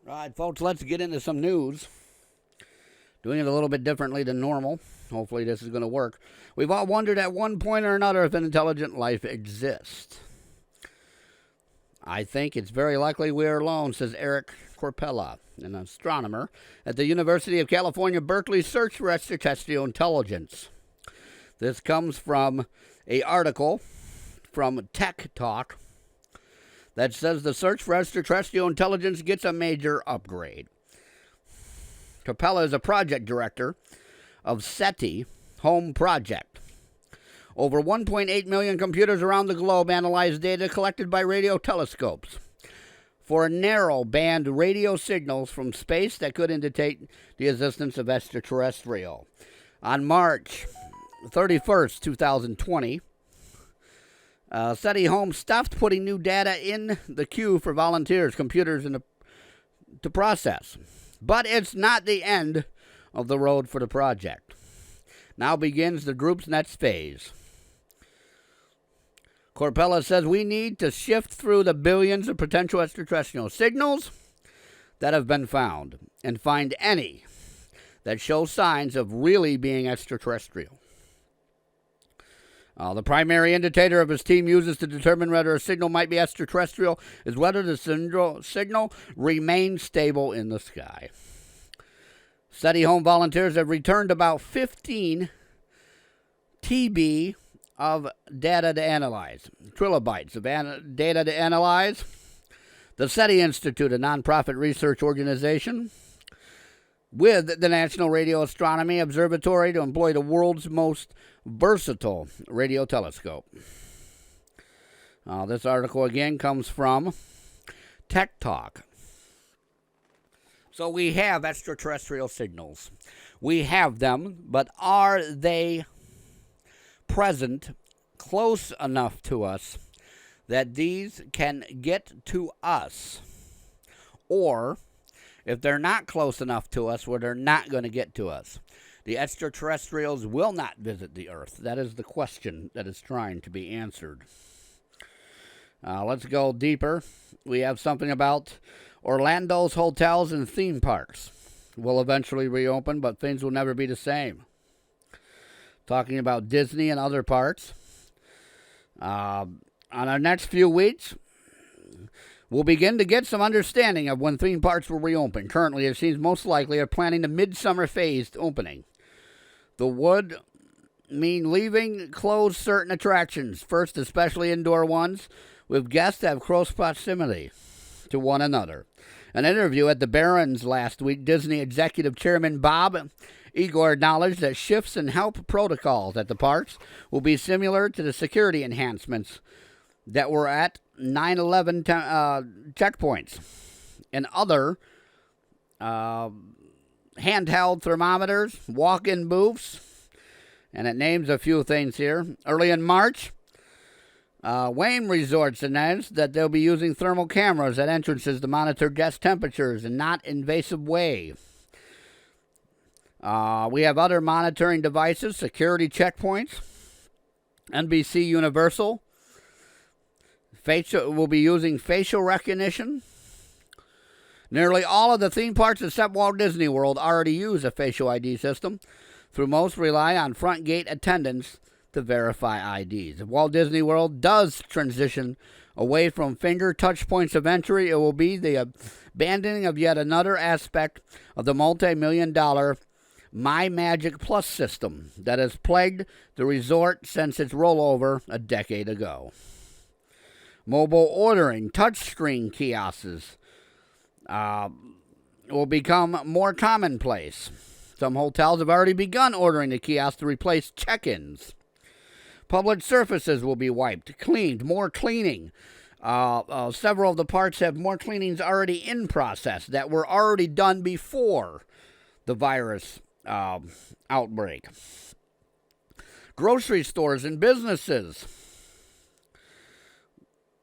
All right, folks, let's get into some news. Doing it a little bit differently than normal. Hopefully, this is going to work. We've all wondered at one point or another if intelligent life exists. I think it's very likely we are alone, says Eric Corpella, an astronomer at the University of California, Berkeley Search for Extraterrestrial Intelligence. This comes from an article from Tech Talk that says the search for extraterrestrial intelligence gets a major upgrade. Capella is a project director of SETI Home Project. Over 1.8 million computers around the globe analyze data collected by radio telescopes for narrow band radio signals from space that could indicate the existence of extraterrestrial. On March 31st, 2020, SETI Home stopped putting new data in the queue for volunteers, computers, to process. But it's not the end of the road for the project. Now begins the group's next phase. Corpella says we need to shift through the billions of potential extraterrestrial signals that have been found and find any that show signs of really being extraterrestrial. The primary indicator of his team uses to determine whether a signal might be extraterrestrial is whether the signal remains stable in the sky. SETI Home volunteers have returned about 15 TB of data to analyze, trilobytes of data to analyze. The SETI Institute, a nonprofit research organization, with the National Radio Astronomy Observatory to employ the world's most versatile radio telescope. This article again comes from Tech Talk. So we have extraterrestrial signals. We have them, but are they present close enough to us that these can get to us? Or if they're not close enough to us where they're not going to get to us, the extraterrestrials will not visit the Earth. That is the question that is trying to be answered. Let's go deeper. We have something about Orlando's hotels and theme parks will eventually reopen, but things will never be the same. Talking about Disney and other parks. On our next few weeks, we'll begin to get some understanding of when theme parks will reopen. Currently, it seems most likely are planning the midsummer phased opening. The would mean leaving closed certain attractions, first especially indoor ones, with guests that have close proximity to one another. An interview at the Barron's last week, Disney Executive Chairman Bob Iger acknowledged that shifts in health protocols at the parks will be similar to the security enhancements that were at 9/11 checkpoints and other handheld thermometers, walk-in booths, and it names a few things here. Early in March, Wayne Resorts announced that they'll be using thermal cameras at entrances to monitor guest temperatures in not invasive way. We have other monitoring devices, security checkpoints. NBC Universal will be using facial recognition. Nearly all of the theme parks except Walt Disney World already use a facial ID system, though most rely on front gate attendants to verify IDs. If Walt Disney World does transition away from finger touch points of entry, it will be the abandoning of yet another aspect of the multi-million-dollar My Magic Plus system that has plagued the resort since its rollover a decade ago. Mobile ordering, touchscreen kiosks will become more commonplace. Some hotels have already begun ordering the kiosks to replace check-ins. Public surfaces will be wiped, cleaned, more cleaning. Several of the parks have more cleanings already in process that were already done before the virus outbreak. Grocery stores and businesses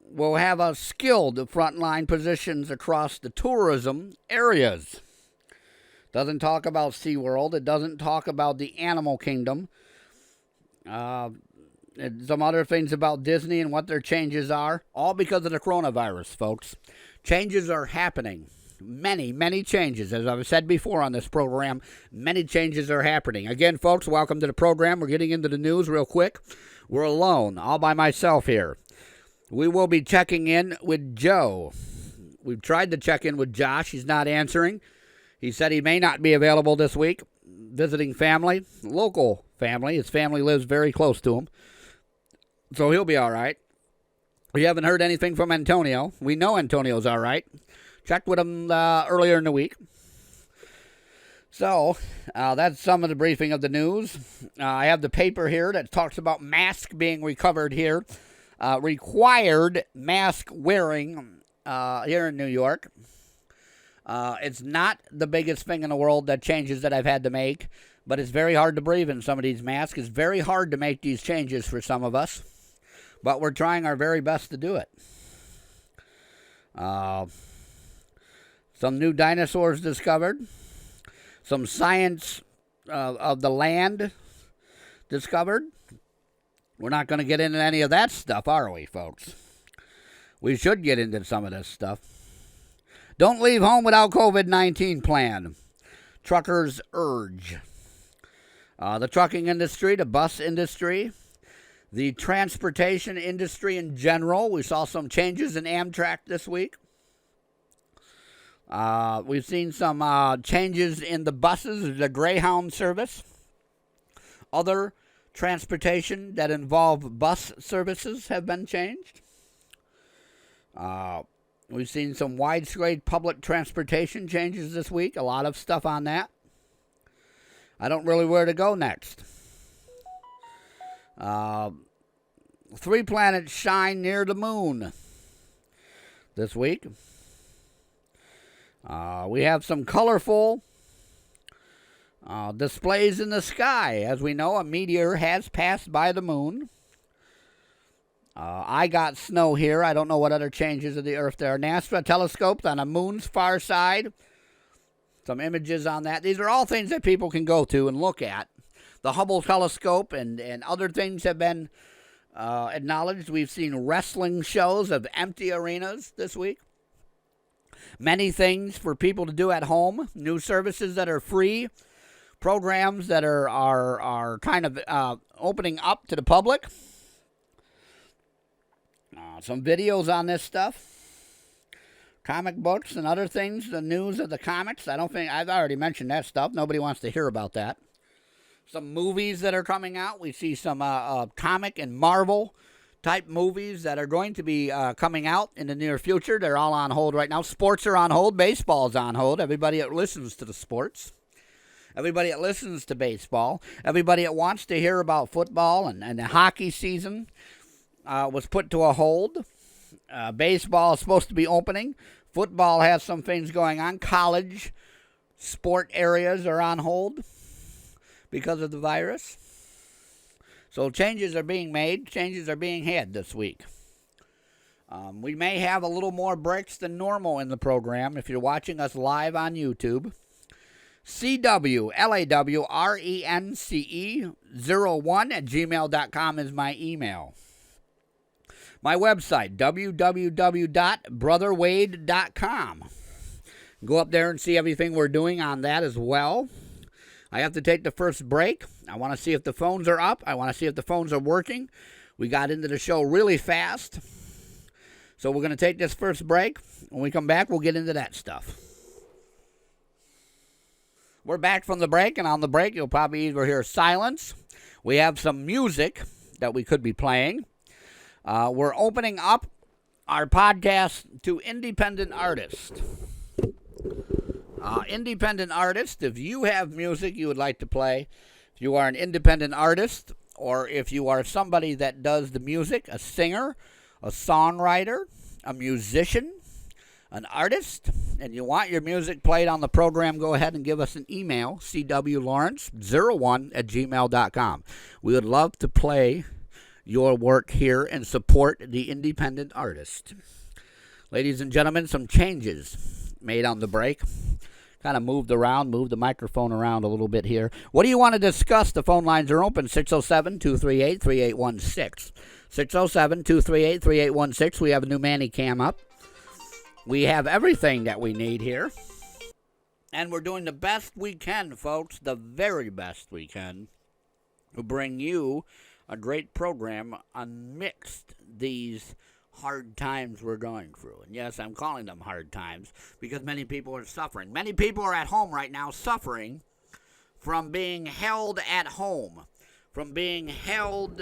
will have a skilled frontline positions across the tourism areas. Doesn't talk about SeaWorld. It doesn't talk about the animal kingdom. Some other things about Disney and what their changes are. All because of the coronavirus, folks. Changes are happening. Many changes. As I've said before on this program, many changes are happening. Again, folks, welcome to the program. We're getting into the news real quick. We're alone, all by myself here. We will be checking in with Joe. We've tried to check in with Josh. He's not answering. He said he may not be available this week, visiting family, local family. His family lives very close to him, so he'll be all right. We haven't heard anything from Antonio. We know Antonio's all right. Checked with him earlier in the week. So that's some of the briefing of the news. I have the paper here that talks about masks being recovered here. Required mask wearing here in New York. It's not the biggest thing in the world, that changes that I've had to make, but it's very hard to breathe in some of these masks. It's very hard to make these changes for some of us, but we're trying our very best to do it. Some new dinosaurs discovered. Some science of the land discovered. We're not going to get into any of that stuff, are we, folks? We should get into some of this stuff. Don't leave home without COVID-19 plan. Truckers urge. The trucking industry, the bus industry, the transportation industry in general. We saw some changes in Amtrak this week. We've seen some changes in the buses, the Greyhound service. Other transportation that involve bus services have been changed. We've seen some widespread public transportation changes this week. A lot of stuff on that. I don't really know where to go next. 3 planets shine near the moon this week. We have some colorful displays in the sky. As we know, a meteor has passed by the moon. I got snow here. I don't know what other changes of the Earth there are. NASA telescopes on the moon's far side. Some images on that. These are all things that people can go to and look at. The Hubble telescope and other things have been acknowledged. We've seen wrestling shows of empty arenas this week. Many things for people to do at home. New services that are free. Programs that are kind of opening up to the public. Some videos on this stuff. Comic books and other things. The news of the comics. I've already mentioned that stuff. Nobody wants to hear about that. Some movies that are coming out. We see some comic and Marvel type movies that are going to be coming out in the near future. They're all on hold right now. Sports are on hold. Baseball's on hold. Everybody that listens to the sports. Everybody that listens to baseball. Everybody that wants to hear about football and the hockey season was put to a hold. Baseball is supposed to be opening. Football has some things going on. College sport areas are on hold because of the virus. So changes are being made. Changes are being had this week. We may have a little more breaks than normal in the program if you're watching us live on YouTube. CWLAWRENCE01@gmail.com is my email. My website, www.brotherwade.com. Go up there and see everything we're doing on that as well. I have to take the first break. I want to see if the phones are up. I want to see if the phones are working. We got into the show really fast. So we're going to take this first break. When we come back, we'll get into that stuff. We're back from the break, and on the break, you'll probably either hear silence. We have some music that we could be playing. We're opening up our podcast to independent artists. Independent artists, if you have music you would like to play, if you are an independent artist, or if you are somebody that does the music, a singer, a songwriter, a musician, an artist, and you want your music played on the program, go ahead and give us an email, cwlawrence01@gmail.com. We would love to play your work here and support the independent artist. Ladies and gentlemen, some changes made on the break. Kind of moved the microphone around a little bit here. What do you want to discuss? The phone lines are open, 607-238-3816. 607-238-3816. We have a new Manny Cam up. We have everything that we need here. And we're doing the best we can, folks, the very best we can, to bring you a great program amidst these hard times we're going through. And yes, I'm calling them hard times because many people are suffering. Many people are at home right now suffering from being held at home, from being held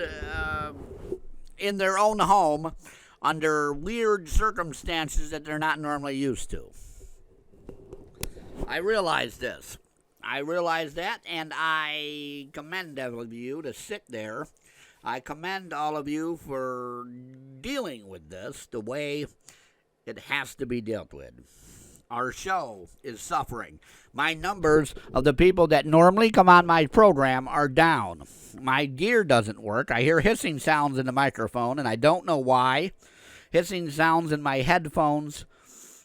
in their own home under weird circumstances that they're not normally used to. I realize this. I realize that, and I commend all of you to sit there. I commend all of you for dealing with this the way it has to be dealt with. Our show is suffering. My numbers of the people that normally come on my program are down. My gear doesn't work. I hear hissing sounds in the microphone, and I don't know why. Hissing sounds in my headphones,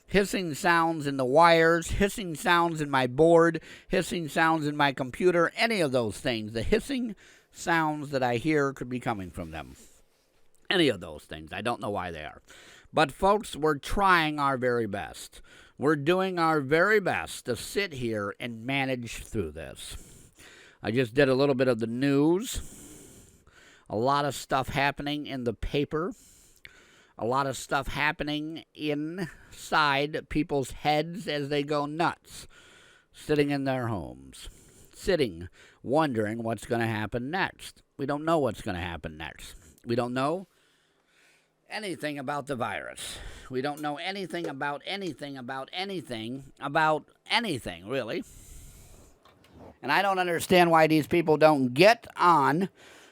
hissing sounds in the wires, hissing sounds in my board, hissing sounds in my computer, any of those things. The hissing sounds that I hear could be coming from them. Any of those things. I don't know why they are. But, folks, we're trying our very best. We're doing our very best to sit here and manage through this. I just did a little bit of the news. A lot of stuff happening in the paper. A lot of stuff happening inside people's heads as they go nuts, sitting in their homes, sitting, wondering what's going to happen next. We don't know what's going to happen next. We don't know anything about the virus. We don't know anything, really. And I don't understand why these people don't get on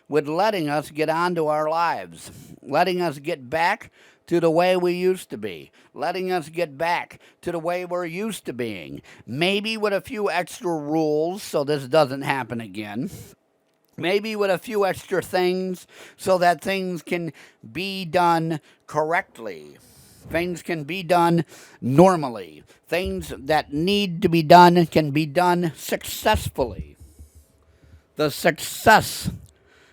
with letting us get on to our lives, letting us get back to the way we used to be, letting us get back to the way we're used to being, maybe with a few extra rules so this doesn't happen again, maybe with a few extra things so that things can be done correctly. Things can be done normally. Things that need to be done can be done successfully. The success.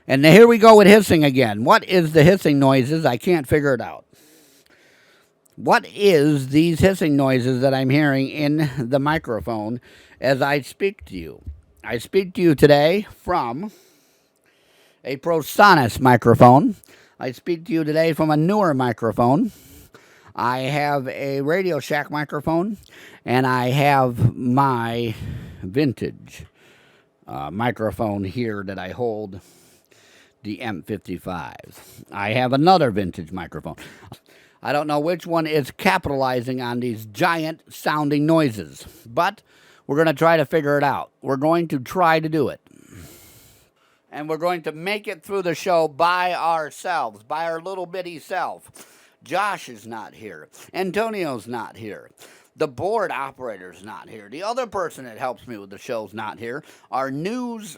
And here we go with hissing again. What is the hissing noises? I can't figure it out. What is these hissing noises that I'm hearing in the microphone as I speak to you? I speak to you today from a ProSonus microphone. I speak to you today from a newer microphone. I have a Radio Shack microphone, and I have my vintage microphone here that I hold, the M55. I have another vintage microphone. I don't know which one is capitalizing on these giant sounding noises, but we're going to try to figure it out. We're going to try to do it. And we're going to make it through the show by ourselves, by our little bitty self. Josh is not here. Antonio's not here. The board operator's not here. The other person that helps me with the show's not here. Our news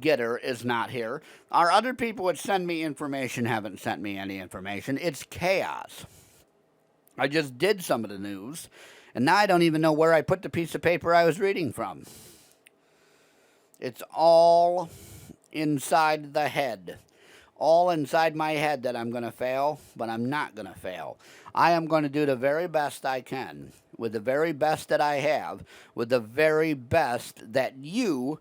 getter is not here. Our other people that send me information haven't sent me any information. It's chaos. I just did some of the news, and now I don't even know where I put the piece of paper I was reading from. It's all inside the head. All inside my head that I'm going to fail, but I'm not going to fail. I am going to do the very best I can, with the very best that I have, with the very best that you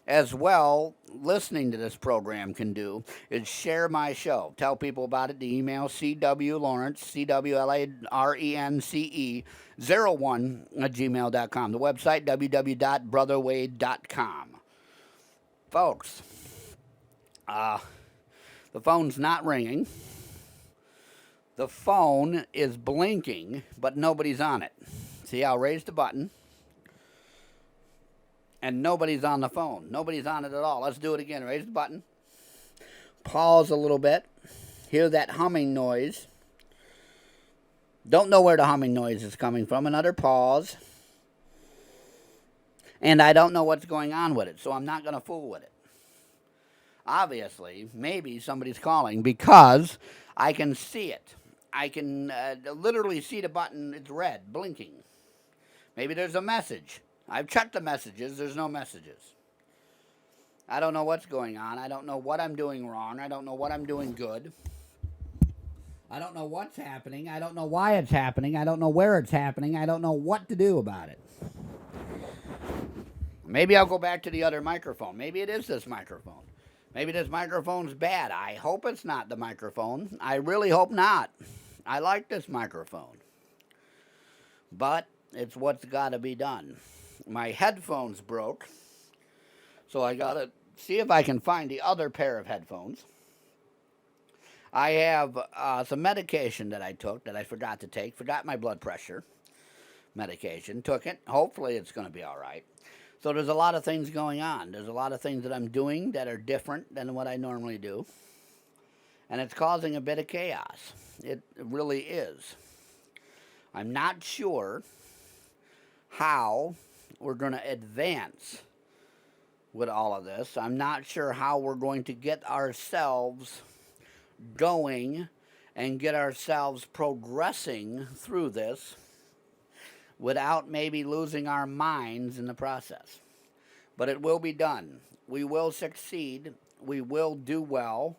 as well, listening to this program can do, is share my show. Tell people about it. The email CWLawrence, CWLARENCE01@gmail.com. The website www.brotherwade.com. Folks, the phone's not ringing. The phone is blinking, but nobody's on it. See, I'll raise the button. And nobody's on the phone. Nobody's on it at all. Let's do it again. Raise the button. Pause a little bit. Hear that humming noise. Don't know where the humming noise is coming from. Another pause. And I don't know what's going on with it, so I'm not going to fool with it. Obviously, maybe somebody's calling because I can see it. I can literally see the button. It's red, blinking. Maybe there's a message. I've checked the messages. There's no messages. I don't know what's going on. I don't know what I'm doing wrong. I don't know what I'm doing good. I don't know what's happening. I don't know why it's happening. I don't know where it's happening. I don't know what to do about it. Maybe I'll go back to the other microphone. Maybe it is this microphone. Maybe this microphone's bad. I hope it's not the microphone. I really hope not. I like this microphone. But it's what's got to be done. My headphones broke, so I got to see if I can find the other pair of headphones. I have some medication that I took that I forgot to take. Forgot my blood pressure medication. Took it. Hopefully it's going to be all right. So there's a lot of things going on. There's a lot of things that I'm doing that are different than what I normally do. And it's causing a bit of chaos. It really is. I'm not sure how we're going to advance with all of this. I'm not sure how we're going to get ourselves going and get ourselves progressing through this without maybe losing our minds in the process. But it will be done. We will succeed. We will do well.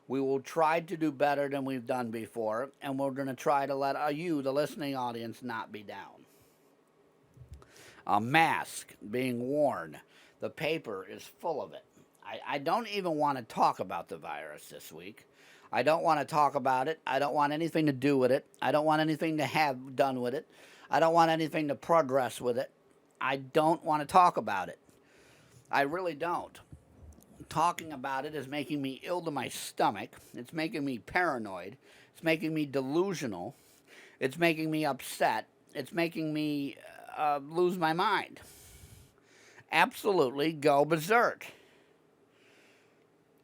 We will try to do better than we've done before, and we're going to try to let you, the listening audience, not be down. A mask being worn. The paper is full of it. I don't even want to talk about the virus this week. I don't want to talk about it. I don't want anything to do with it. I don't want anything to have done with it. I don't want anything to progress with it. I don't want to talk about it. I really don't. Talking about it is making me ill to my stomach. It's making me paranoid. It's making me delusional. It's making me upset. It's making me lose my mind. Absolutely go berserk.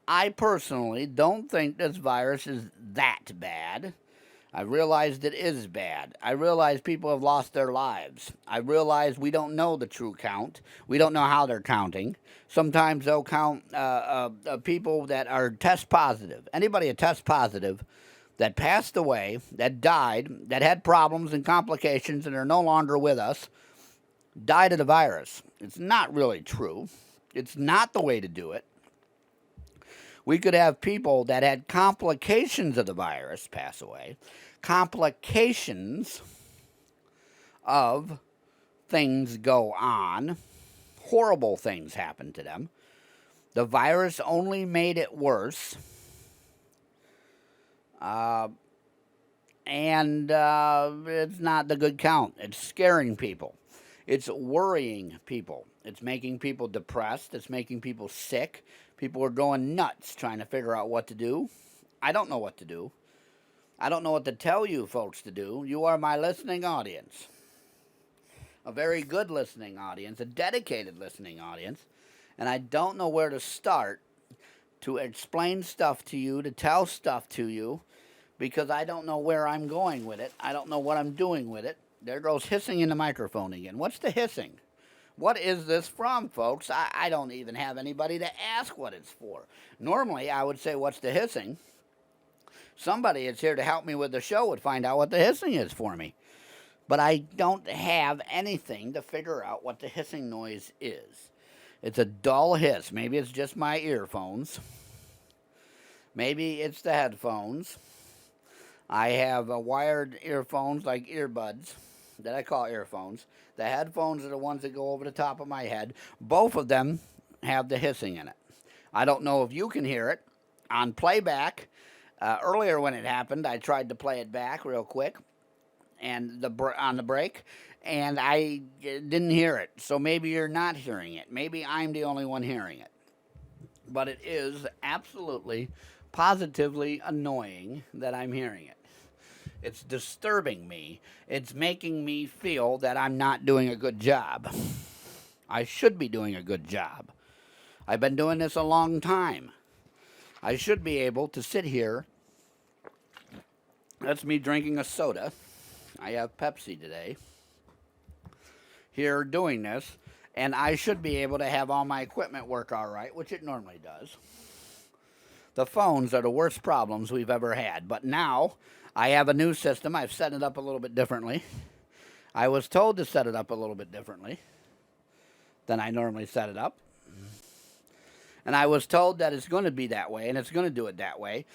I personally don't think this virus is that bad. I realized it is bad. I realize people have lost their lives. I realize we don't know the true count. We don't know how they're counting. Sometimes they'll count people that are test positive. Anybody a test positive that passed away, that died, that had problems and complications and are no longer with us, died of the virus. It's not really true. It's not the way to do it. We could have people that had complications of the virus pass away, complications of things go on, horrible things happen to them. The virus only made it worse, and it's not the good count. It's scaring people. It's worrying people. It's making people depressed. It's making people sick. People are going nuts trying to figure out what to do. I don't know what to do. I don't know what to tell you folks to do. You are my listening audience. A very good listening audience, a dedicated listening audience. And I don't know where to start to explain stuff to you, to tell stuff to you, because I don't know where I'm going with it. I don't know what I'm doing with it. There goes hissing in the microphone again. What's the hissing? What is this from, folks? I don't even have anybody to ask what it's for. Normally, I would say, what's the hissing? Somebody that's here to help me with the show would find out what the hissing is for me. But I don't have anything to figure out what the hissing noise is. It's a dull hiss. Maybe it's just my earphones. Maybe it's the headphones. I have wired earphones like earbuds that I call earphones. The headphones are the ones that go over the top of my head. Both of them have the hissing in it. I don't know if you can hear it on playback. Earlier when it happened, I tried to play it back real quick and on the break, and I didn't hear it. So maybe you're not hearing it. Maybe I'm the only one hearing it. But it is absolutely, positively annoying that I'm hearing it. It's disturbing me. It's making me feel that I'm not doing a good job. I should be doing a good job. I've been doing this a long time. I should be able to sit here. That's me drinking a soda. I have Pepsi today. Here doing this. And I should be able to have all my equipment work all right, which it normally does. The phones are the worst problems we've ever had. But now I have a new system. I've set it up a little bit differently. I was told to set it up a little bit differently than I normally set it up. And I was told that it's going to be that way, and it's going to do it that way.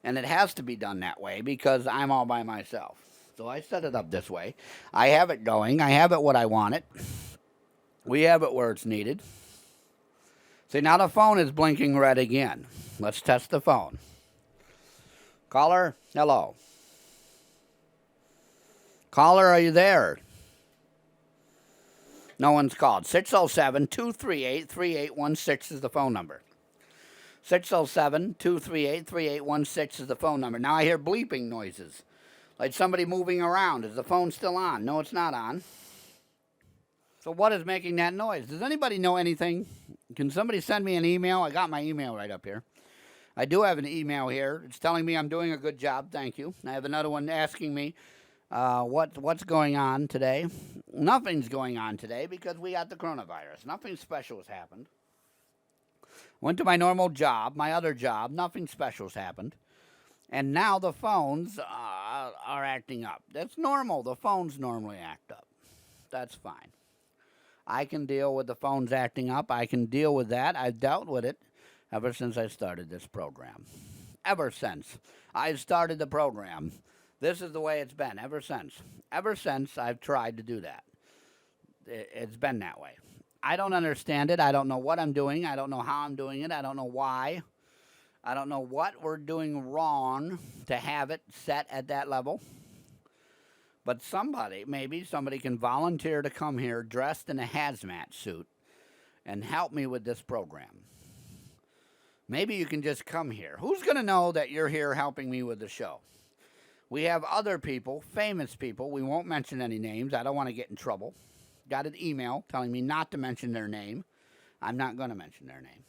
And it has to be done that way because I'm all by myself. So I set it up this way. I have it going. I have it what I want it. We have it where it's needed. See, now the phone is blinking red again. Let's test the phone. Caller, hello. Caller, are you there? No one's called. 607-238-3816 is the phone number. 607-238-3816 is the phone number. Now I hear bleeping noises, like somebody moving around. Is the phone still on? No, it's not on. So what is making that noise? Does anybody know anything? Can somebody send me an email? I got my email right up here. I do have an email here. It's telling me I'm doing a good job. Thank you. I have another one asking me what's going on today. Nothing's going on today because we got the coronavirus. Nothing special has happened. Went to my normal job, my other job. Nothing special's happened. And now the phones are acting up. That's normal. The phones normally act up. That's fine. I can deal with the phones acting up. I can deal with that. I've dealt with it ever since I started this program. Ever since I started the program. This is the way it's been ever since. Ever since I've tried to do that. It's been that way. I don't understand it. I don't know what I'm doing. I don't know how I'm doing it. I don't know why. I don't know what we're doing wrong to have it set at that level. But maybe somebody can volunteer to come here dressed in a hazmat suit and help me with this program. Maybe you can just come here. Who's going to know that you're here helping me with the show? We have other people, famous people. We won't mention any names. I don't want to get in trouble. Got an email telling me not to mention their name. I'm not going to mention their name.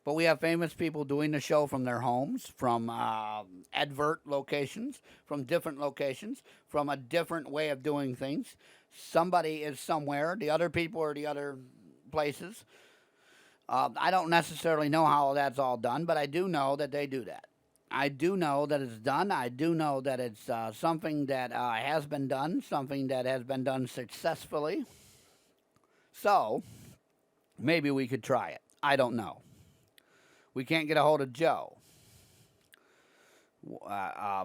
But we have famous people doing the show from their homes, from advert locations, from different locations, from a different way of doing things. Somebody is somewhere. The other people are the other places. I don't necessarily know how that's all done, but I do know that they do that. I do know that it's done. I do know that it's something that has been done, something that has been done successfully. So maybe we could try it. I don't know. We can't get a hold of Joe. I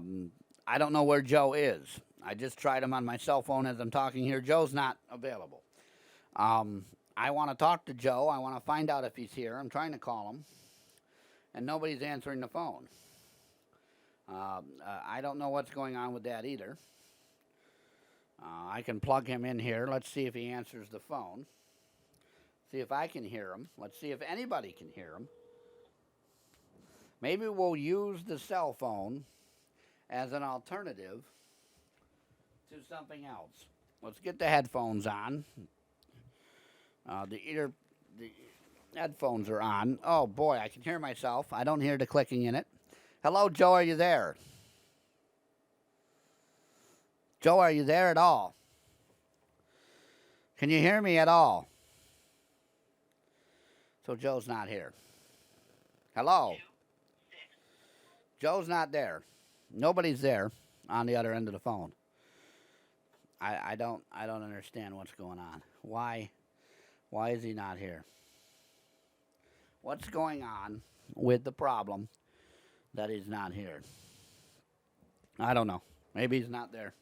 don't know where Joe is. I just tried him on my cell phone as I'm talking here. Joe's not available. I want to talk to Joe. I want to find out if he's here. I'm trying to call him, and nobody's answering the phone. I don't know what's going on with that either. I can plug him in here. Let's see if he answers the phone. See if I can hear him. Let's see if anybody can hear him. Maybe we'll use the cell phone as an alternative to something else. Let's get the headphones on. The headphones are on. Oh, boy, I can hear myself. I don't hear the clicking in it. Hello, Joe, are you there? Joe, are you there at all? Can you hear me at all? So Joe's not here. Hello? Joe's not there. Nobody's there on the other end of the phone. I don't understand what's going on. Why is he not here? What's going on with the problem that he's not here? I don't know. Maybe he's not there.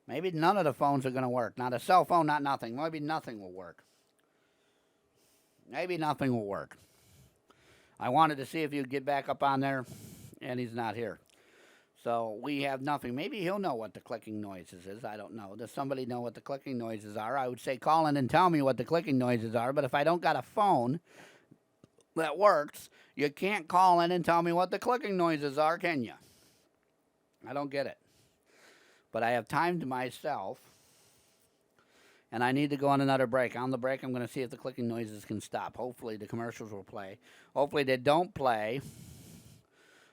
Maybe none of the phones are going to work. Not a cell phone, not nothing. Maybe nothing will work. Maybe nothing will work. I wanted to see if you'd get back up on there, and he's not here. So we have nothing. Maybe he'll know what the clicking noises is. I don't know. Does somebody know what the clicking noises are? I would say call in and tell me what the clicking noises are. But if I don't got a phone that works, you can't call in and tell me what the clicking noises are, can you? I don't get it. But I have time to myself, and I need to go on another break. On the break, I'm going to see if the clicking noises can stop. Hopefully the commercials will play. Hopefully they don't play.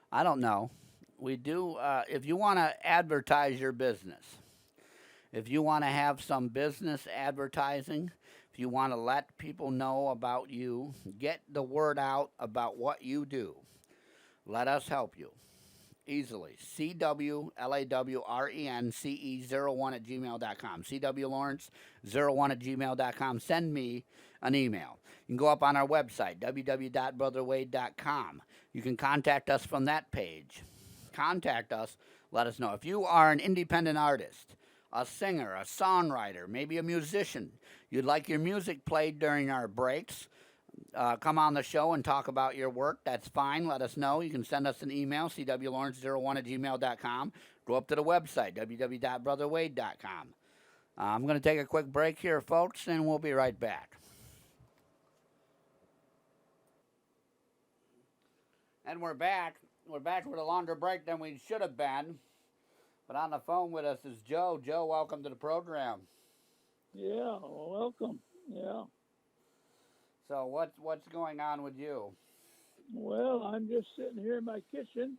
I don't know. We do, if you want to advertise your business, if you want to have some business advertising, if you want to let people know about you, get the word out about what you do, let us help you. easily. CWLAWRENCE01 at gmail.com. CWLawrence01 at gmail.com. Send me an email. You can go up on our website, www.brotherwade.com. You can contact us from that page. Contact us. Let us know. If you are an independent artist, a singer, a songwriter, maybe a musician, you'd like your music played during our breaks, come on the show and talk about your work, that's fine. Let us know. You can send us an email, cwlawrence01 at gmail.com. Go up to the website, www.brotherwade.com. I'm going to take a quick break here, folks, and we'll be right back. And we're back. We're back with a longer break than we should have been. But on the phone with us is Joe. Joe, welcome to the program. Yeah, welcome. Yeah. So what's going on with you? Well, I'm just sitting here in my kitchen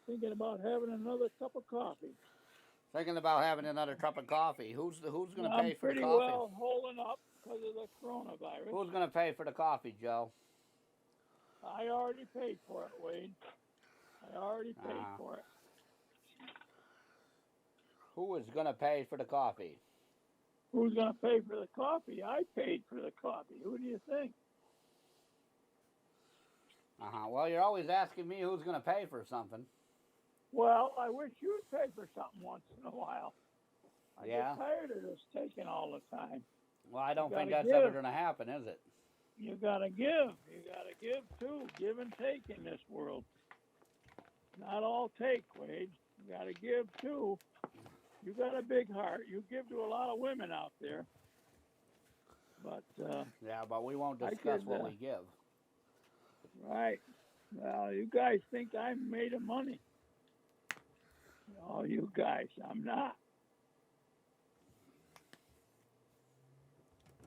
thinking about having another cup of coffee. Thinking about having another cup of coffee. Who's going to pay for the coffee? I'm pretty well holding up because of the coronavirus. Who's going to pay for the coffee, Joe? I already paid for it, Wade. I already paid for it. Who is going to pay for the coffee? Who's going to pay for the coffee? I paid for the coffee. Who do you think? Well, you're always asking me who's going to pay for something. Well, I wish you'd pay for something once in a while. I Yeah? get tired of this taking all the time. Well, I don't think that's ever going to happen, is it? You got to give. You got to give, too. Give and take in this world. Not all take, Wade. You got to give, too. You got a big heart. You give to a lot of women out there. But yeah, but we won't discuss what we give. Right. Well, you guys think I'm made of money. Oh, you guys, I'm not.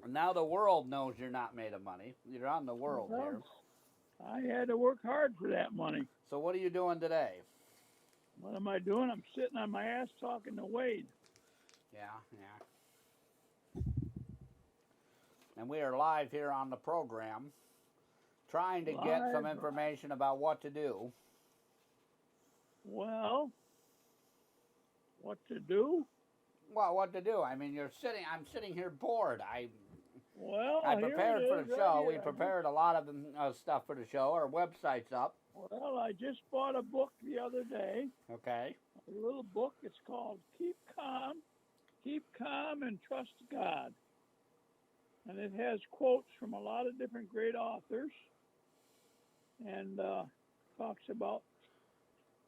Now the world knows you're not made of money. You're on the world here. I had to work hard for that money. So what are you doing today? What am I doing? I'm sitting on my ass talking to Wade. Yeah. And we are live here on the program, trying to get some information about what to do. Well, what to do? Well, what to do? I mean, I'm sitting here bored. I prepared here for the show. We prepared a lot of stuff for the show. Our website's up. Well, I just bought a book the other day. Okay. A little book. It's called Keep Calm and Trust God. And it has quotes from a lot of different great authors and talks about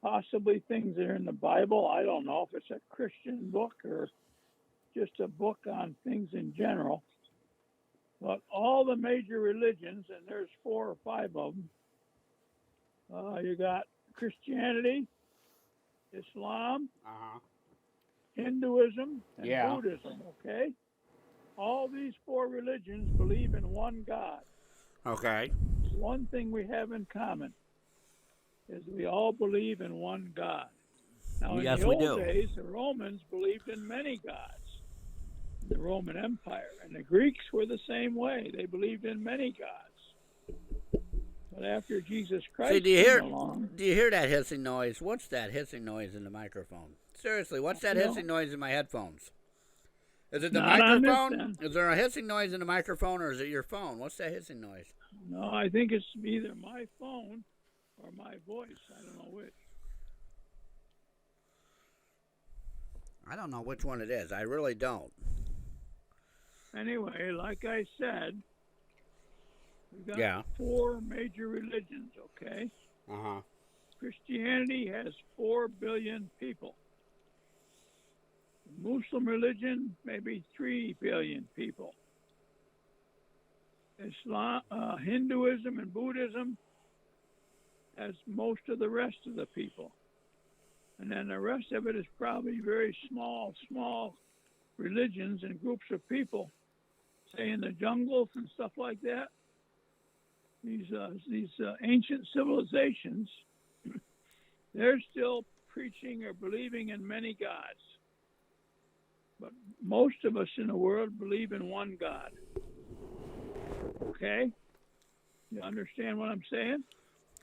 possibly things that are in the Bible. I don't know if it's a Christian book or just a book on things in general. But all the major religions, and there's 4 or 5 of them, you got Christianity, Islam, Hinduism, and Buddhism, okay? All these 4 religions believe in one God. Okay. One thing we have in common is we all believe in one God. Now, in the old days, the Romans believed in many gods, the Roman Empire, and the Greeks were the same way. They believed in many gods. But after Jesus Christ came along... Do you hear that hissing noise? What's that hissing noise in the microphone? Seriously, what's that hissing noise in my headphones? Is it the microphone? Is there a hissing noise in the microphone, or is it your phone? What's that hissing noise? No, I think it's either my phone or my voice. I don't know which. I don't know which one it is. I really don't. Anyway, like I said, we've got 4 major religions, okay? Christianity has 4 billion people. The Muslim religion, maybe 3 billion people. Islam, Hinduism and Buddhism has most of the rest of the people. And then the rest of it is probably very small religions and groups of people, say in the jungles and stuff like that. These ancient civilizations, they're still preaching or believing in many gods. But most of us in the world believe in one God. Okay? You understand what I'm saying?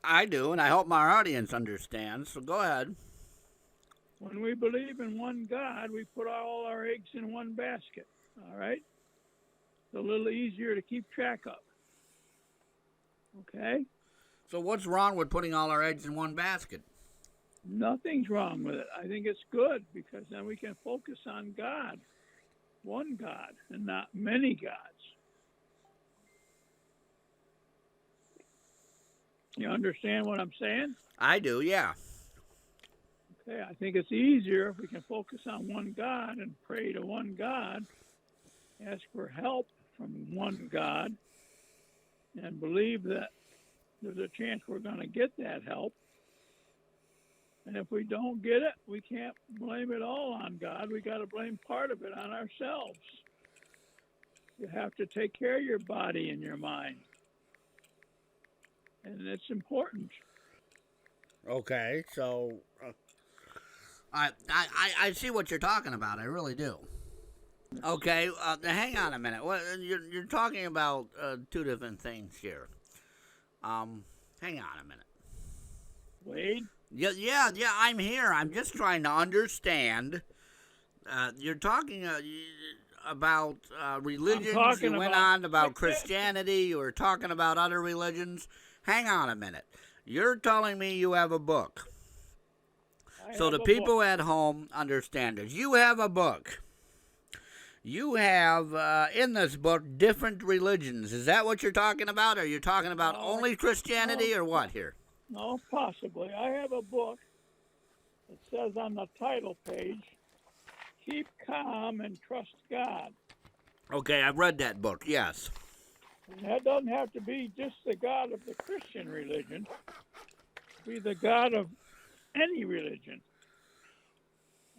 I do, and I hope my audience understands. So go ahead. When we believe in one God, we put all our eggs in one basket. All right? It's a little easier to keep track of. Okay? So what's wrong with putting all our eggs in one basket? Nothing's wrong with it. I think it's good because then we can focus on God, one God, and not many gods. You understand what I'm saying? I do, yeah. Okay, I think it's easier if we can focus on one God and pray to one God, ask for help from one God, and believe that there's a chance we're going to get that help. And if we don't get it, we can't blame it all on God. We got to blame part of it on ourselves. You have to take care of your body and your mind. And it's important. Okay, so I see what you're talking about. I really do. Okay, hang on a minute. You're talking about two different things here. Hang on a minute. Wade? Yeah. I'm here. I'm just trying to understand. You're talking about religions. You went on about Christianity. You were talking about other religions. Hang on a minute. You're telling me you have a book. So the people at home understand this. You have a book. You have, in this book, different religions. Is that what you're talking about? Are you talking about only Christianity or what here? No, possibly. I have a book that says on the title page, Keep Calm and Trust God. Okay, I've read that book, yes. And that doesn't have to be just the God of the Christian religion. Be the God of any religion.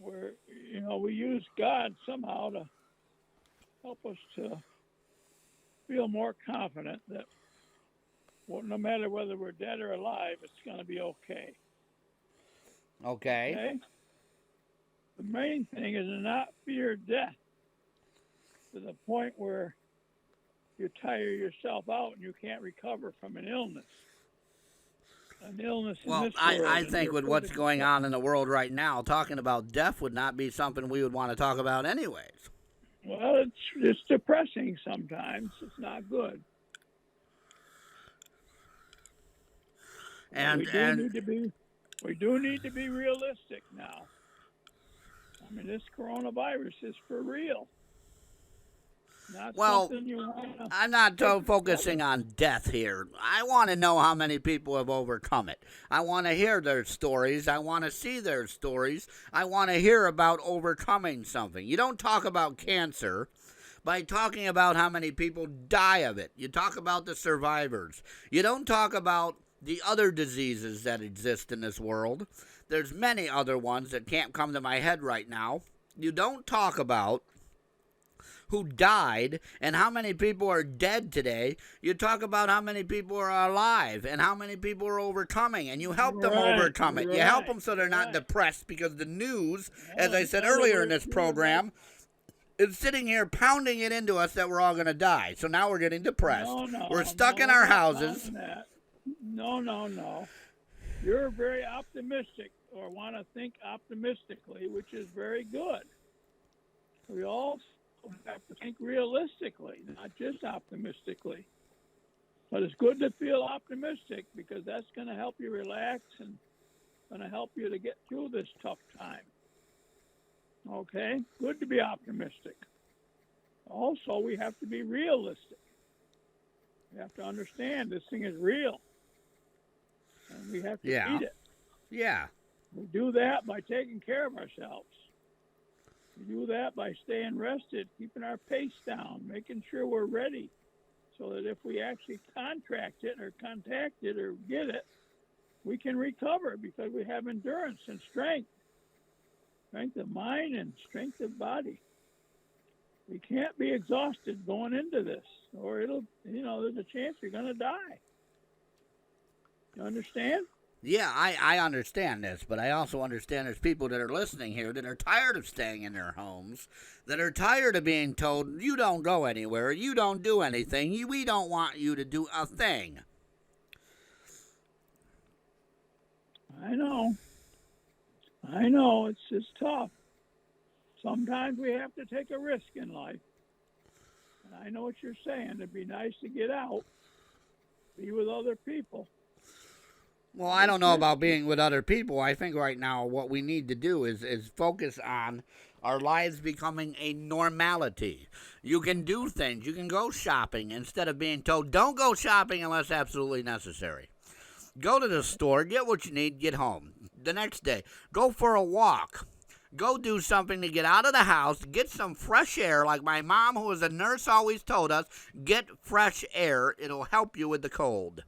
Where, we use God somehow to help us to feel more confident that no matter whether we're dead or alive, it's going to be okay. Okay. The main thing is to not fear death to the point where you tire yourself out and you can't recover from an illness. An illness in this world. I think with what's going on in the world right now, talking about death would not be something we would want to talk about anyways. Well, it's depressing sometimes. It's not good. And we do need to be realistic now. I mean, this coronavirus is for real. I'm not focusing on death here. I want to know how many people have overcome it. I want to hear their stories. I want to see their stories. I want to hear about overcoming something. You don't talk about cancer by talking about how many people die of it. You talk about the survivors. You don't talk about the other diseases that exist in this world. There's many other ones that can't come to my head right now. You don't talk about who died and how many people are dead today. You talk about how many people are alive and how many people are overcoming, and you help them overcome it. You help them so they're not depressed, because the news, as I said earlier in this program, is sitting here pounding it into us that we're all going to die. So now we're getting depressed. We're stuck in our houses. No. You're very optimistic, or want to think optimistically, which is very good. We all have to think realistically, not just optimistically. But it's good to feel optimistic, because that's going to help you relax and going to help you to get through this tough time. Okay? Good to be optimistic. Also, we have to be realistic. We have to understand this thing is real. And we have to beat it. Yeah. We do that by taking care of ourselves. We do that by staying rested, keeping our pace down, making sure we're ready, so that if we actually contract it or contact it or get it, we can recover, because we have endurance and strength of mind and strength of body. We can't be exhausted going into this, or there's a chance you're going to die. You understand? Yeah, I understand this, but I also understand there's people that are listening here that are tired of staying in their homes, that are tired of being told, you don't go anywhere, you don't do anything, we don't want you to do a thing. I know. I know. It's tough. Sometimes we have to take a risk in life. And I know what you're saying. It'd be nice to get out, be with other people. Well, I don't know about being with other people. I think right now what we need to do is focus on our lives becoming a normality. You can do things. You can go shopping instead of being told, don't go shopping unless absolutely necessary. Go to the store, get what you need, get home. The next day, go for a walk. Go do something to get out of the house, get some fresh air. Like my mom, who was a nurse, always told us, get fresh air. It'll help you with the cold.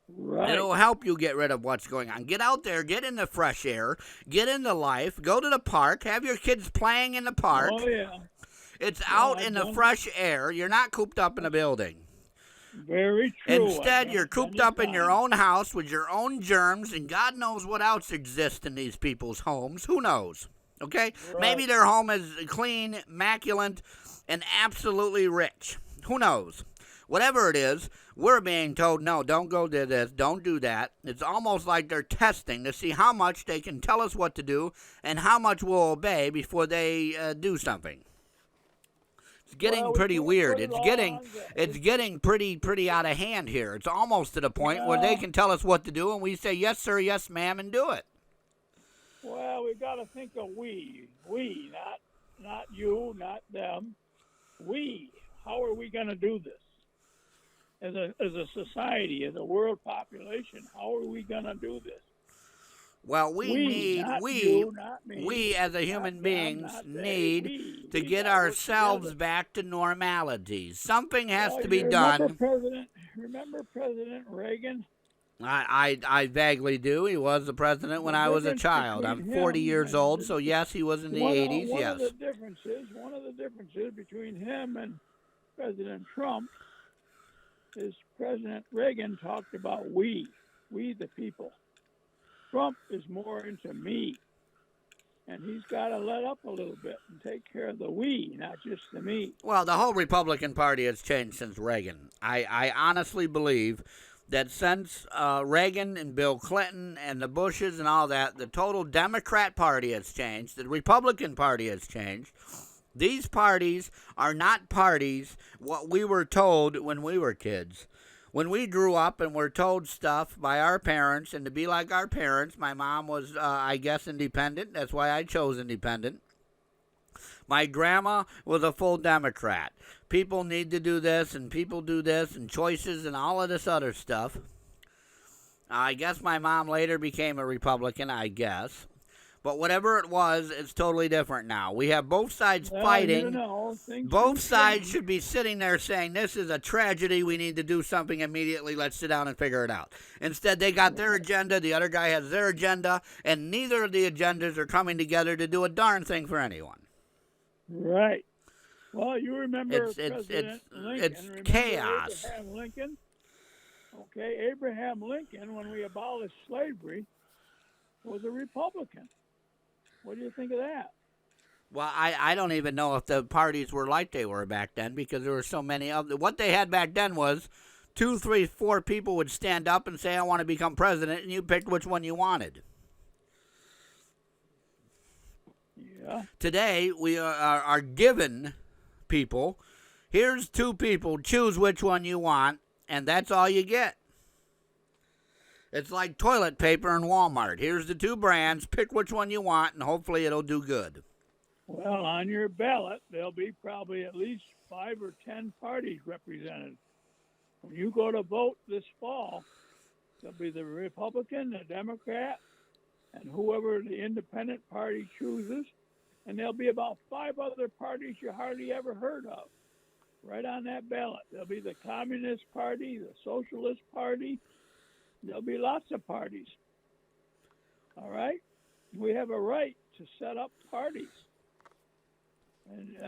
Right. It'll help you get rid of what's going on. Get out there, get in the fresh air, get into life, go to the park, have your kids playing in the park. Oh, yeah. It's out in the fresh air. You're not cooped up in a building. Very true. Instead, you're cooped up in your own house with your own germs, and God knows what else exists in these people's homes. Who knows? Okay? Right. Maybe their home is clean, immaculate, and absolutely rich. Who knows? Whatever it is, we're being told, no, don't go do this, don't do that. It's almost like they're testing to see how much they can tell us what to do and how much we'll obey before they do something. It's getting pretty weird. It's getting pretty out of hand here. It's almost to the point where they can tell us what to do and we say, yes, sir, yes, ma'am, and do it. Well, we've got to think of we, not you, not them. We. How are we going to do this? As a society, as a world population, how are we going to do this? Well, we as a human beings need to get ourselves back to normality. Something has to be done. Remember President Reagan? I vaguely do. He was the president when I was a child. I'm 40 years old, so yes, he was in the 80s, yes. One of the differences between him and President Trump is President Reagan talked about we the people. Trump is more into me, and he's got to let up a little bit and take care of the we, not just the me. Well, the whole Republican Party has changed since Reagan. I honestly believe that since Reagan and Bill Clinton and the Bushes and all that, the total Democrat Party has changed. The Republican Party has changed. These parties are not parties what we were told when we were kids. When we grew up and were told stuff by our parents and to be like our parents, my mom was, I guess, independent. That's why I chose independent. My grandma was a full Democrat. People need to do this and people do this and choices and all of this other stuff. I guess my mom later became a Republican, I guess. But whatever it was, it's totally different now. We have both sides fighting. Both sides should be sitting there saying, this is a tragedy. We need to do something immediately. Let's sit down and figure it out. Instead, they got their agenda. The other guy has their agenda. And neither of the agendas are coming together to do a darn thing for anyone. Right. Well, you remember President Lincoln. It's chaos. Abraham Lincoln? Okay, Abraham Lincoln, when we abolished slavery, was a Republican. What do you think of that? Well, I don't even know if the parties were like they were back then because there were so many of them. What they had back then was 2, 3, 4 people would stand up and say, I want to become president, and you picked which one you wanted. Yeah. Today, we are given people, here's 2 people, choose which one you want, and that's all you get. It's like toilet paper in Walmart. Here's the 2 brands. Pick which one you want, and hopefully it'll do good. Well, on your ballot, there'll be probably at least 5 or 10 parties represented. When you go to vote this fall, there'll be the Republican, the Democrat, and whoever the independent party chooses. And there'll be about 5 other parties you hardly ever heard of right on that ballot. There'll be the Communist Party, the Socialist Party. There'll be lots of parties. All right? We have a right to set up parties.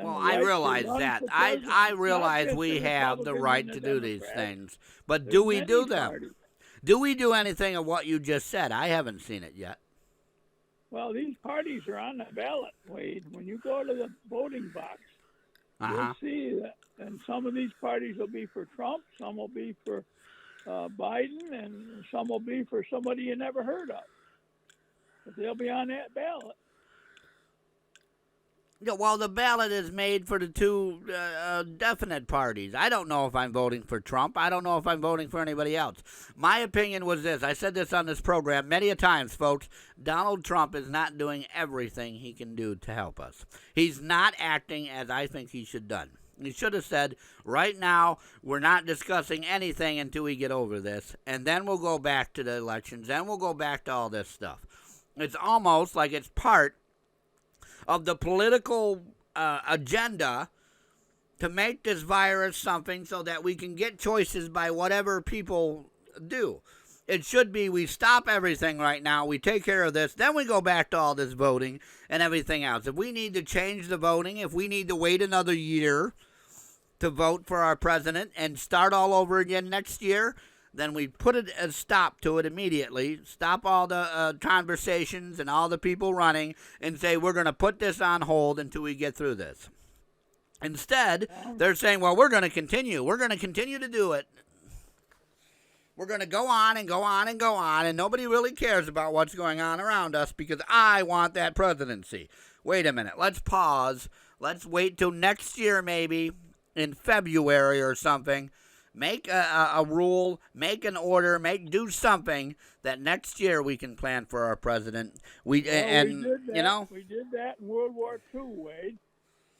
Well, I realize that. I realize we have the right to do these things. But do we do them? Do we do anything of what you just said? I haven't seen it yet. Well, these parties are on the ballot, Wade. When you go to the voting box, you'll see that. And some of these parties will be for Trump, some will be for Biden, and some will be for somebody you never heard of. but they'll be on that ballot. Yeah, well, the ballot is made for the two definite parties. I don't know if I'm voting for Trump. I don't know if I'm voting for anybody else. My opinion was this. I said this on this program many a times, folks. Donald Trump is not doing everything he can do to help us. He's not acting as I think he should have done. He should have said, right now, we're not discussing anything until we get over this, and then we'll go back to the elections, then we'll go back to all this stuff. It's almost like it's part of the political agenda to make this virus something so that we can get choices by whatever people do. It should be we stop everything right now, we take care of this, then we go back to all this voting and everything else. If we need to change the voting, if we need to wait another year to vote for our president and start all over again next year, then we put a stop to it immediately, stop all the conversations and all the people running, and say we're going to put this on hold until we get through this. Instead, they're saying, well, we're going to continue. We're going to continue to do it. We're going to go on and go on and go on, and nobody really cares about what's going on around us because I want that presidency. Wait a minute. Let's pause. Let's wait till next year maybe in February or something. Make a rule, make an order, do something that next year we can plan for our president. We did that in World War II, Wade.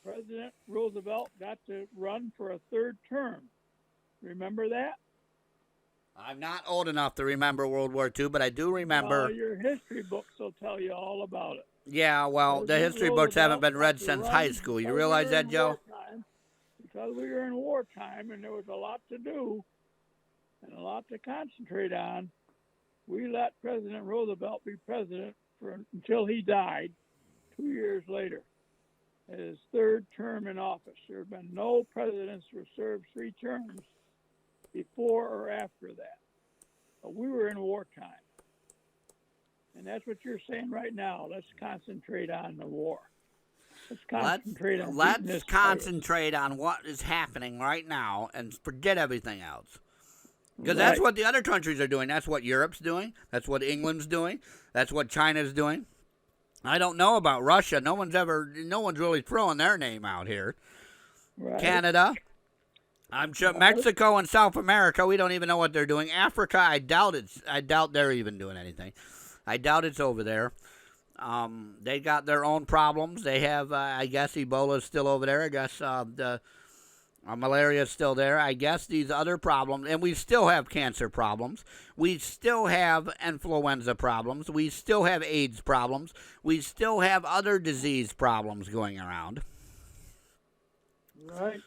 President Roosevelt got to run for a third term. Remember that? I'm not old enough to remember World War II, but I do remember. Well, your history books will tell you all about it. Yeah, well, the history books haven't been read since high school. You realize that, Joe? Because we were in wartime and there was a lot to do and a lot to concentrate on, we let President Roosevelt be president until he died 2 years later. His third term in office. There have been no presidents who served 3 terms before or after that. But we were in wartime. And that's what you're saying right now. Let's concentrate on the war. Let's concentrate on what is happening right now and forget everything else. Because that's what the other countries are doing. That's what Europe's doing. That's what England's doing. That's what China's doing. I don't know about Russia. No one's really throwing their name out here. Right. Canada. I'm sure Mexico and South America, we don't even know what they're doing. Africa, I doubt they're even doing anything. I doubt it's over there. They got their own problems. They have, I guess, Ebola's still over there. I guess the malaria's still there. I guess these other problems, and we still have cancer problems. We still have influenza problems. We still have AIDS problems. We still have other disease problems going around. Right.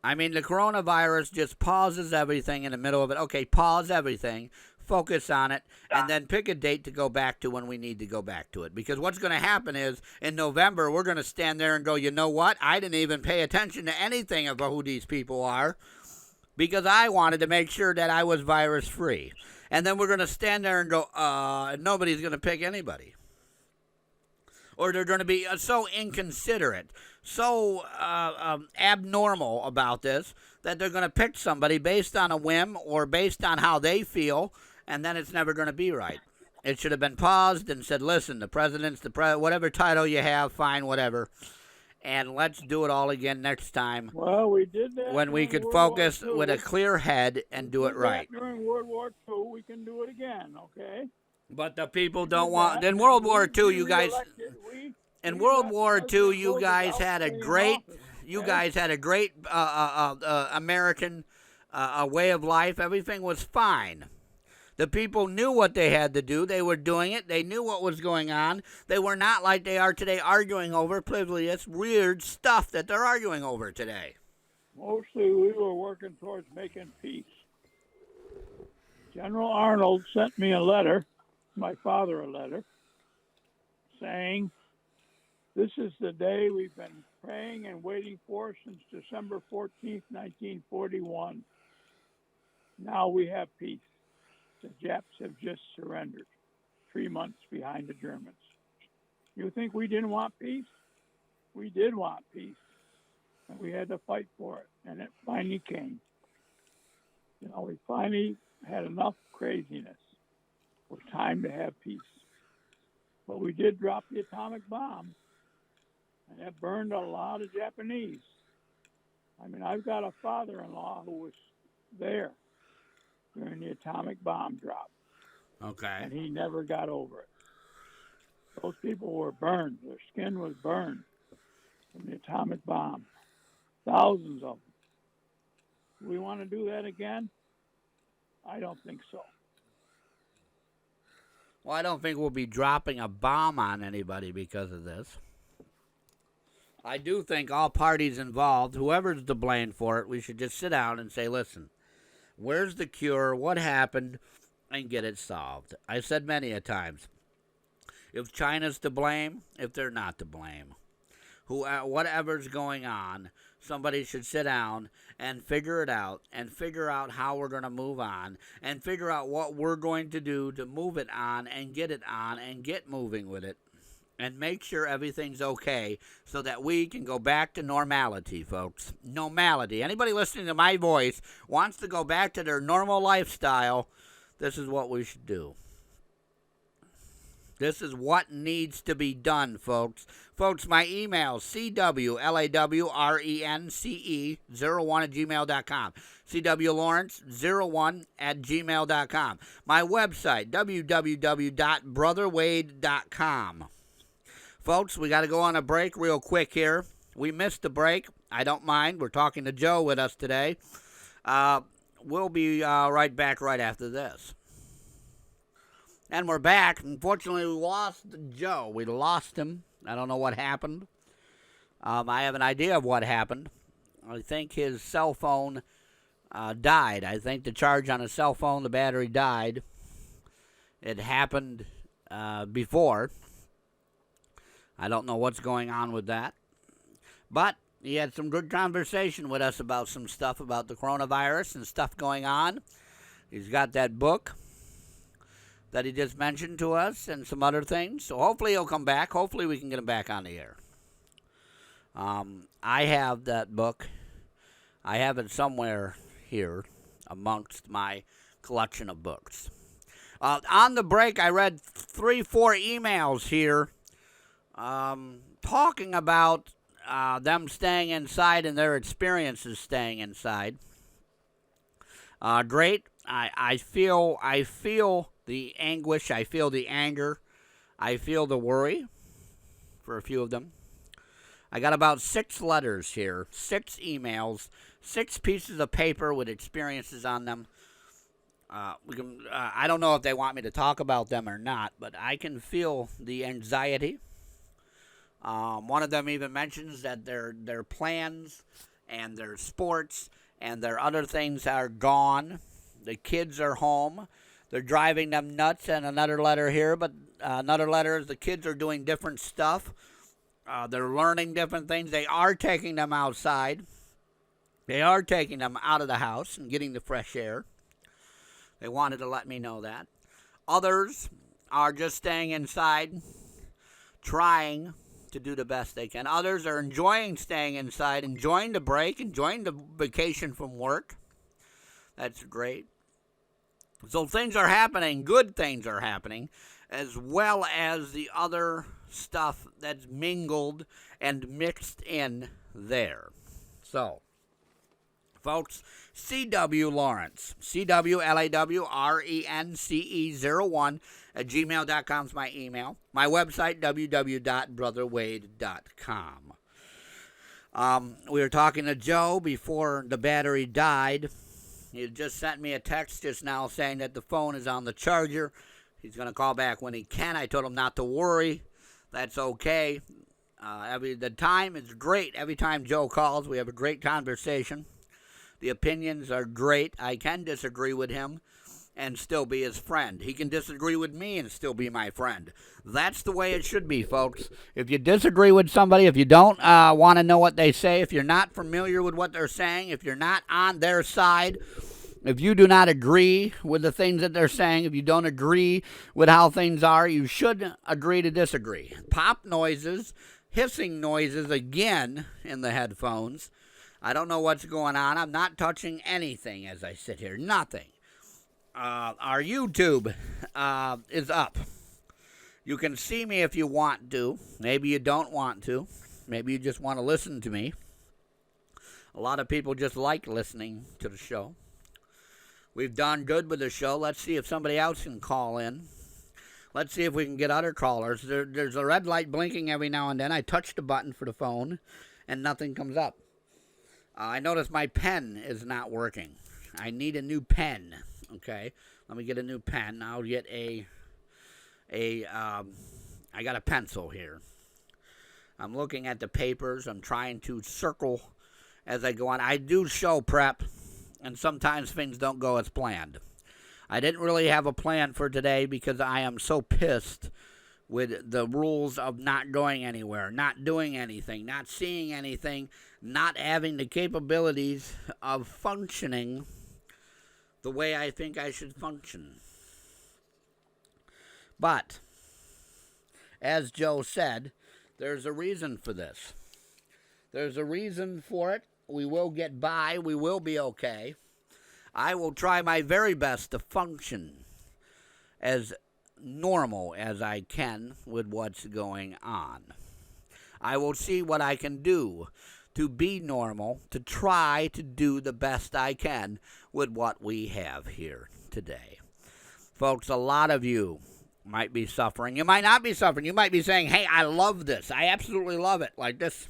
I mean, the coronavirus just pauses everything in the middle of it. Okay, pause everything. Focus on it, and then pick a date to go back to when we need to go back to it. Because what's going to happen is, in November, we're going to stand there and go, you know what? I didn't even pay attention to anything about who these people are because I wanted to make sure that I was virus-free. And then we're going to stand there and go, nobody's going to pick anybody. Or they're going to be so inconsiderate, so abnormal about this that they're going to pick somebody based on a whim or based on how they feel, and then it's never going to be right. It should have been paused and said, listen, the president's whatever title you have, fine, whatever, and let's do it all again next time. Well, we did that when we could focus with a clear head and do it right. During World War II, we can do it again, okay? But the people don't want. In World War II, you guys. In World War II, you guys had a great. You guys had a great American way of life. Everything was fine. The people knew what they had to do. They were doing it. They knew what was going on. They were not like they are today, arguing over privileges, weird stuff that they're arguing over today. Mostly, we were working towards making peace. General Arnold sent me a letter, my father a letter, saying, this is the day we've been praying and waiting for since December 14th, 1941. Now we have peace. The Japs have just surrendered, 3 months behind the Germans. You think we didn't want peace? We did want peace, and we had to fight for it, and it finally came. You know, we finally had enough craziness. It was time to have peace. But we did drop the atomic bomb, and that burned a lot of Japanese. I mean, I've got a father-in-law who was there during the atomic bomb drop, Okay. and he never got over it. Those people were burned. Their skin was burned from the atomic bomb. Thousands of them. Do we want to do that again? I don't think so. Well, I don't think we'll be dropping a bomb on anybody because of this. I do think all parties involved, whoever's to blame for it, we should just sit down and say, listen, where's the cure? What happened? And get it solved. I've said many a times, if China's to blame, if they're not to blame, whatever's going on, somebody should sit down and figure it out and figure out how we're going to move on and figure out what we're going to do to move it on and get moving with it and make sure everything's okay so that we can go back to normality, folks. Normality. Anybody listening to my voice wants to go back to their normal lifestyle, this is what we should do. This is what needs to be done, folks. Folks, my email, cwlawrence01@gmail.com. cwlawrence01@gmail.com. My website, www.brotherwade.com. Folks, we got to go on a break real quick here. We missed the break. I don't mind. We're talking to Joe with us today. We'll be right back right after this. And we're back. Unfortunately, we lost Joe. We lost him. I don't know what happened. I have an idea of what happened. I think his cell phone died. I think the charge on his cell phone, the battery died. It happened before. I don't know what's going on with that. But he had some good conversation with us about some stuff about the coronavirus and stuff going on. He's got that book that he just mentioned to us and some other things. So hopefully he'll come back. Hopefully we can get him back on the air. I have that book. I have it somewhere here amongst my collection of books. On the break, I read 3-4 emails here talking about them staying inside and their experiences staying inside. Great. I feel the anguish. I feel the anger. I feel the worry for a few of them. I got about 6 letters here, 6 emails, 6 pieces of paper with experiences on them. I don't know if they want me to talk about them or not, but I can feel the anxiety. One of them even mentions that their plans and their sports and their other things are gone. The kids are home. They're driving them nuts. And another letter here, but another letter is the kids are doing different stuff. They're learning different things. They are taking them outside. They are taking them out of the house and getting the fresh air. They wanted to let me know that. Others are just staying inside, trying to do the best they can. Others are enjoying staying inside, enjoying the break, enjoying the vacation from work. That's great. So things are happening, good things are happening, as well as the other stuff that's mingled and mixed in there. So, folks, C.W. Lawrence, CWLAWRENCE01@gmail.com is my email. My website, www.brotherwade.com. We were talking to Joe before the battery died. He just sent me a text just now saying that the phone is on the charger. He's going to call back when he can. I told him not to worry. That's okay. The time is great. Every time Joe calls, we have a great conversation. The opinions are great. I can disagree with him and still be his friend. He can disagree with me and still be my friend. That's the way it should be, folks. If you disagree with somebody, if you don't want to know what they say, if you're not familiar with what they're saying, if you're not on their side, if you do not agree with the things that they're saying, if you don't agree with how things are, you should agree to disagree. Pop noises, hissing noises again in the headphones. I don't know what's going on. I'm not touching anything as I sit here. Nothing. Our YouTube is up. You can see me if you want to. Maybe you don't want to. Maybe you just want to listen to me. A lot of people just like listening to the show. We've done good with the show. Let's see if somebody else can call in. Let's see if we can get other callers. There's a red light blinking every now and then. I touch the button for the phone, and nothing comes up. I notice my pen is not working. I need a new pen. Okay, let me get a new pen. I'll get I got a pencil here. I'm looking at the papers. I'm trying to circle as I go on. I do show prep, and sometimes things don't go as planned. I didn't really have a plan for today because I am so pissed with the rules of not going anywhere, not doing anything, not seeing anything, not having the capabilities of functioning the way I think I should function. But, as Joe said, there's a reason for this. There's a reason for it. We will get by. We will be okay. I will try my very best to function as normal as I can with what's going on. I will see what I can do to be normal, to try to do the best I can with what we have here today. Folks, a lot of you might be suffering. You might not be suffering. You might be saying, hey, I love this. I absolutely love it. Like this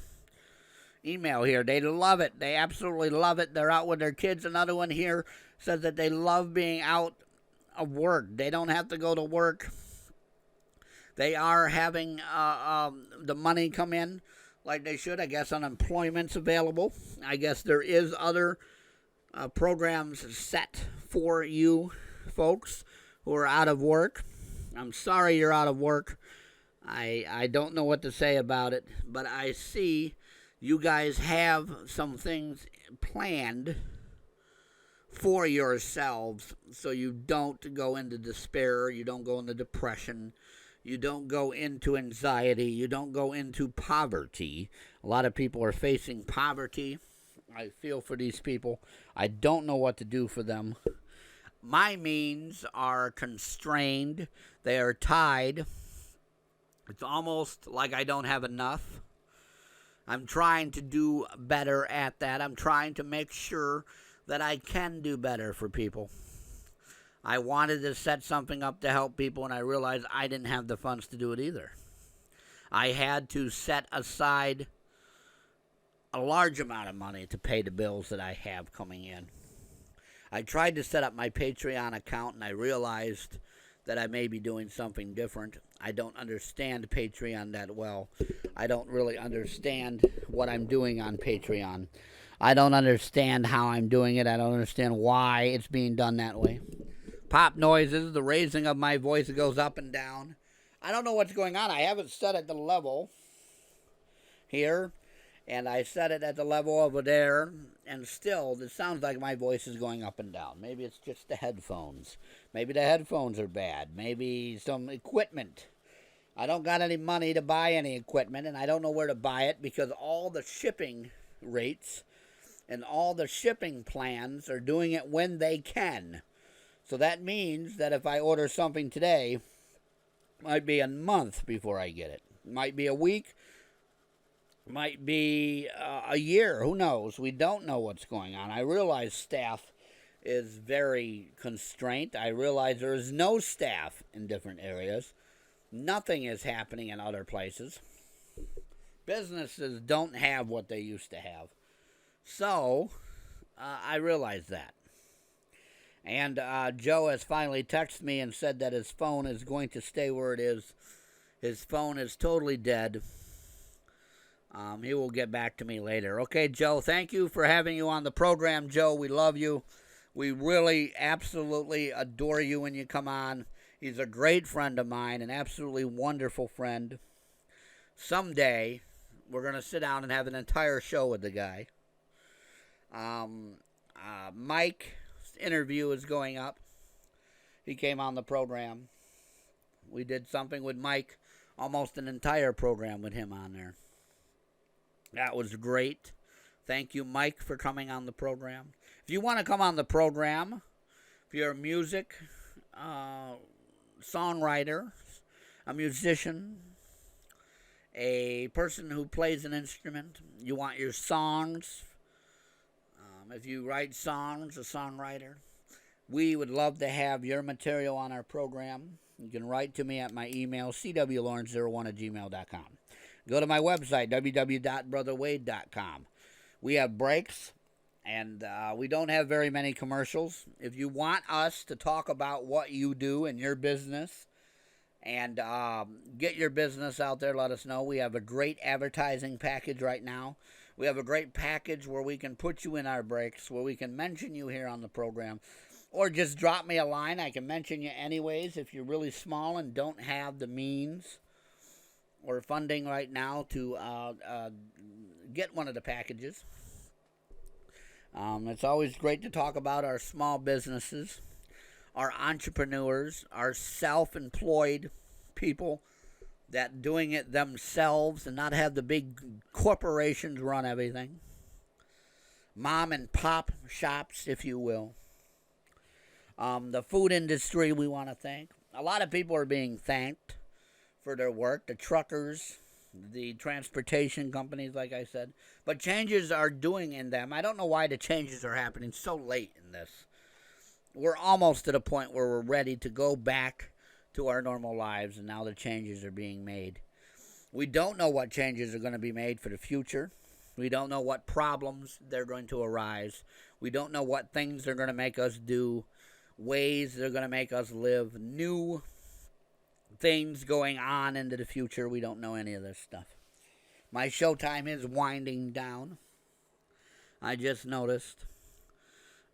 email here. They love it. They absolutely love it. They're out with their kids. Another one here says that they love being out of work. They don't have to go to work. They are having the money come in like they should. I guess unemployment's available. I guess there is other programs set for you folks who are out of work. I'm sorry you're out of work. I don't know what to say about it, but I see you guys have some things planned for yourselves so you don't go into despair, you don't go into depression, you don't go into anxiety, you don't go into poverty. A lot of people are facing poverty. I feel for these people. I don't know what to do for them. My means are constrained. They are tied. It's almost like I don't have enough. I'm trying to do better at that. I'm trying to make sure that I can do better for people. I wanted to set something up to help people, and I realized I didn't have the funds to do it either. I had to set aside a large amount of money to pay the bills that I have coming in. I tried to set up my Patreon account, and I realized that I may be doing something different. I don't understand Patreon that well. I don't really understand what I'm doing on Patreon. I don't understand how I'm doing it. I don't understand why it's being done that way. Pop noises, the raising of my voice goes up and down. I don't know what's going on. I have it set at the level here, and I set it at the level over there, and still, it sounds like my voice is going up and down. Maybe it's just the headphones. Maybe the headphones are bad. Maybe some equipment. I don't got any money to buy any equipment, and I don't know where to buy it because all the shipping rates and all the shipping plans are doing it when they can. So that means that if I order something today, it might be a month before I get it. It might be a week. Might be a year. Who knows? We don't know what's going on. I realize staff is very constrained. I realize there is no staff in different areas. Nothing is happening in other places. Businesses don't have what they used to have. So, I realize that. And Joe has finally texted me and said that his phone is going to stay where it is. His phone is totally dead. He will get back to me later. Okay, Joe, thank you for having you on the program, Joe. We love you. We really, absolutely adore you when you come on. He's a great friend of mine, an absolutely wonderful friend. Someday, we're going to sit down and have an entire show with the guy. Mike's interview is going up. He came on the program. We did something with Mike, almost an entire program with him on there. That was great. Thank you, Mike, for coming on the program. If you want to come on the program, if you're a music songwriter, a musician, a person who plays an instrument, you want your songs, if you write songs, a songwriter, we would love to have your material on our program. You can write to me at my email, cwlawrence01@gmail.com. Go to my website, www.brotherwade.com. We have breaks, and we don't have very many commercials. If you want us to talk about what you do in your business and get your business out there, let us know. We have a great advertising package right now. We have a great package where we can put you in our breaks, where we can mention you here on the program. Or just drop me a line. I can mention you anyways if you're really small and don't have the means or funding right now to get one of the packages. It's always great to talk about our small businesses, our entrepreneurs, our self-employed people that doing it themselves and not have the big corporations run everything. Mom and pop shops, if you will. The food industry, we want to thank. A lot of people are being thanked for their work. The truckers, the transportation companies, like I said. But changes are doing in them. I don't know why the changes are happening so late in this. We're almost at a point where we're ready to go back to our normal lives, and now the changes are being made. We don't know what changes are going to be made for the future. We don't know what problems they're going to arise. We don't know what things they're going to make us do, ways they're going to make us live, new things going on into the future. We don't know any of this stuff. My showtime is winding down. I just noticed.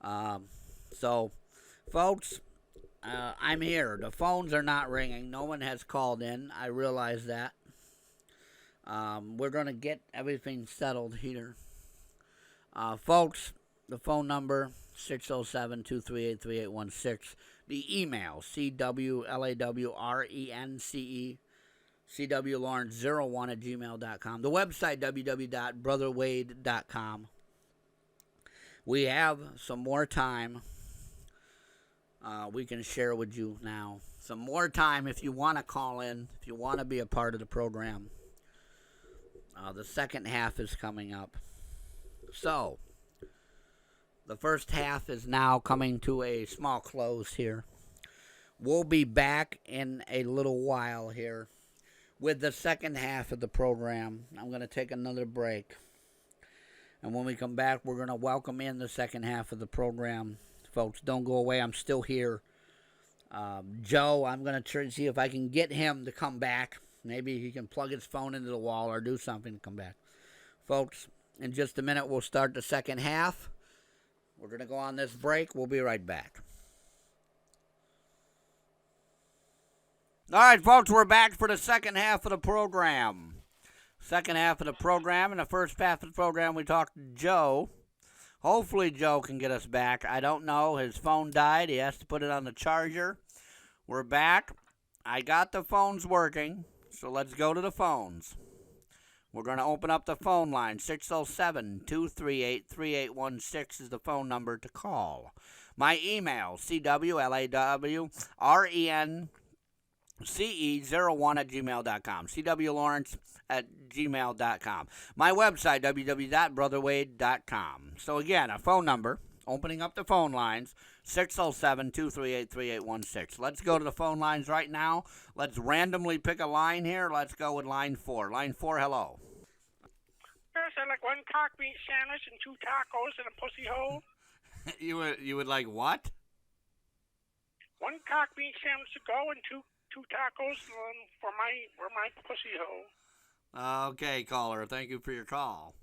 So, folks, I'm here. The phones are not ringing. No one has called in. I realize that. We're going to get everything settled here. Folks, the phone number, 607-238-3816. The email, CWLAWRENCE, CWLawrence01@gmail.com. The website, www.brotherwade.com. We have some more time we can share with you now. Some more time if you want to call in, if you want to be a part of the program. The second half is coming up. So, the first half is now coming to a small close here. We'll be back in a little while here with the second half of the program. I'm going to take another break. And when we come back, we're going to welcome in the second half of the program. Folks, don't go away. I'm still here. Joe, I'm going to try to see if I can get him to come back. Maybe he can plug his phone into the wall or do something to come back. Folks, in just a minute, we'll start the second half. We're going to go on this break. We'll be right back. All right, folks, we're back for the second half of the program. Second half of the program. In the first half of the program, we talked to Joe. Hopefully, Joe can get us back. I don't know. His phone died. He has to put it on the charger. We're back. I got the phones working, so let's go to the phones. We're going to open up the phone line. 607-238-3816 is the phone number to call. My email, CWLAWRENCE01@gmail.com. CWLawrence@gmail.com. My website, www.brotherwade.com. So again, a phone number, opening up the phone lines, 607-238-3816. Let's go to the phone lines right now. Let's randomly pick a line here. Let's go with line 4. Line 4, hello. Yes, I'd like one cock meat sandwich and 2 tacos and a pussy hole. You would like what? One cock meat sandwich to go and two tacos for my pussy hole. Okay, caller. Thank you for your call.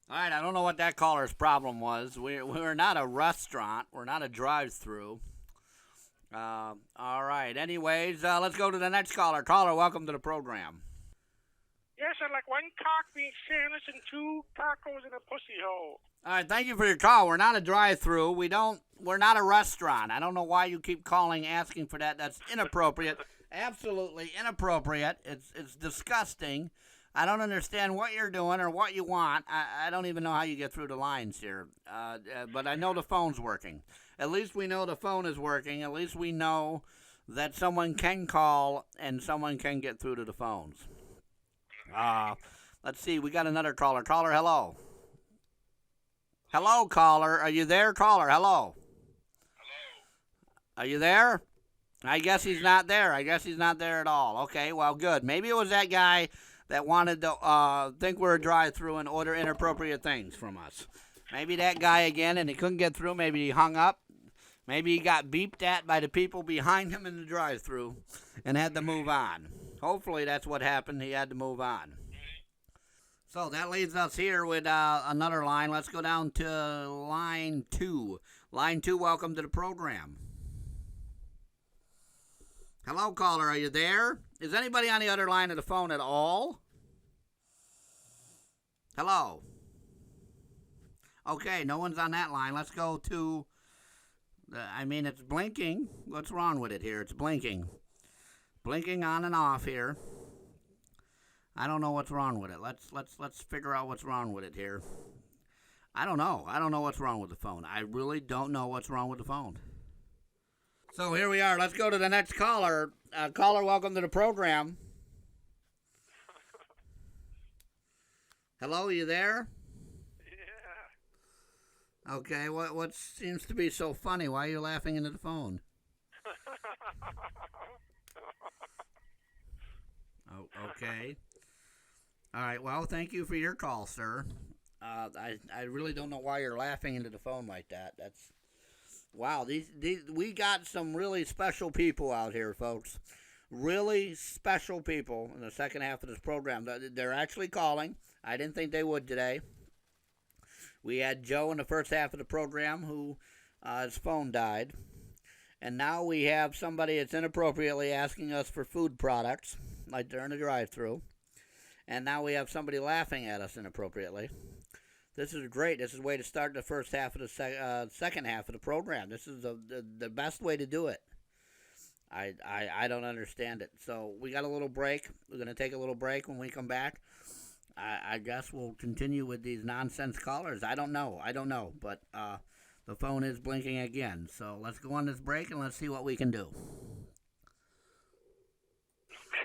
All right, I don't know what that caller's problem was. We're not a restaurant. We're not a drive-through. All right. Anyways, let's go to the next caller. Caller, welcome to the program. Yes, I'd like one cock meat sandwich and 2 tacos and a pussy hole. All right, thank you for your call. We're not a drive-through. We're not a restaurant. I don't know why you keep calling asking for that. That's inappropriate. Absolutely inappropriate. It's disgusting. I don't understand what you're doing or what you want. I don't even know how you get through the lines here. But I know the phone's working. At least we know the phone is working. At least we know that someone can call and someone can get through to the phones. Let's see, we got another caller. Caller, hello. Hello, caller. Are you there, caller? Hello. Are you there? I guess he's not there. I guess he's not there at all. Okay, well, good. Maybe it was that guy that wanted to think we're a drive-through and order inappropriate things from us. Maybe that guy again, and he couldn't get through. Maybe he hung up. Maybe he got beeped at by the people behind him in the drive-thru and had to move on. Hopefully that's what happened. He had to move on. So that leaves us here with another line. Let's go down to line 2. Line 2, welcome to the program. Hello, caller. Are you there? Is anybody on the other line of the phone at all? Hello. Okay, no one's on that line. Let's go to... it's blinking. What's wrong with it here? It's blinking. Blinking on and off here. I don't know what's wrong with it. Let's figure out what's wrong with it here. I don't know. I don't know what's wrong with the phone. I really don't know what's wrong with the phone. So here we are. Let's go to the next caller. Caller, welcome to the program. Hello, you there? Yeah. Okay, what seems to be so funny? Why are you laughing into the phone? Oh, okay. All right, well, thank you for your call, sir. I really don't know why you're laughing into the phone like that. That's wow. We got some really special people out here, folks. Really special people in the second half of this program. They're actually calling. I didn't think they would today. We had Joe in the first half of the program who his phone died. And now we have somebody that's inappropriately asking us for food products, like they're in a drive-thru. And now we have somebody laughing at us inappropriately. This is great. This is a way to start the first half of the second half of the program. This is the best way to do it. I don't understand it. So we got a little break. We're going to take a little break. When we come back, I guess we'll continue with these nonsense callers. I don't know. But the phone is blinking again. So let's go on this break and let's see what we can do.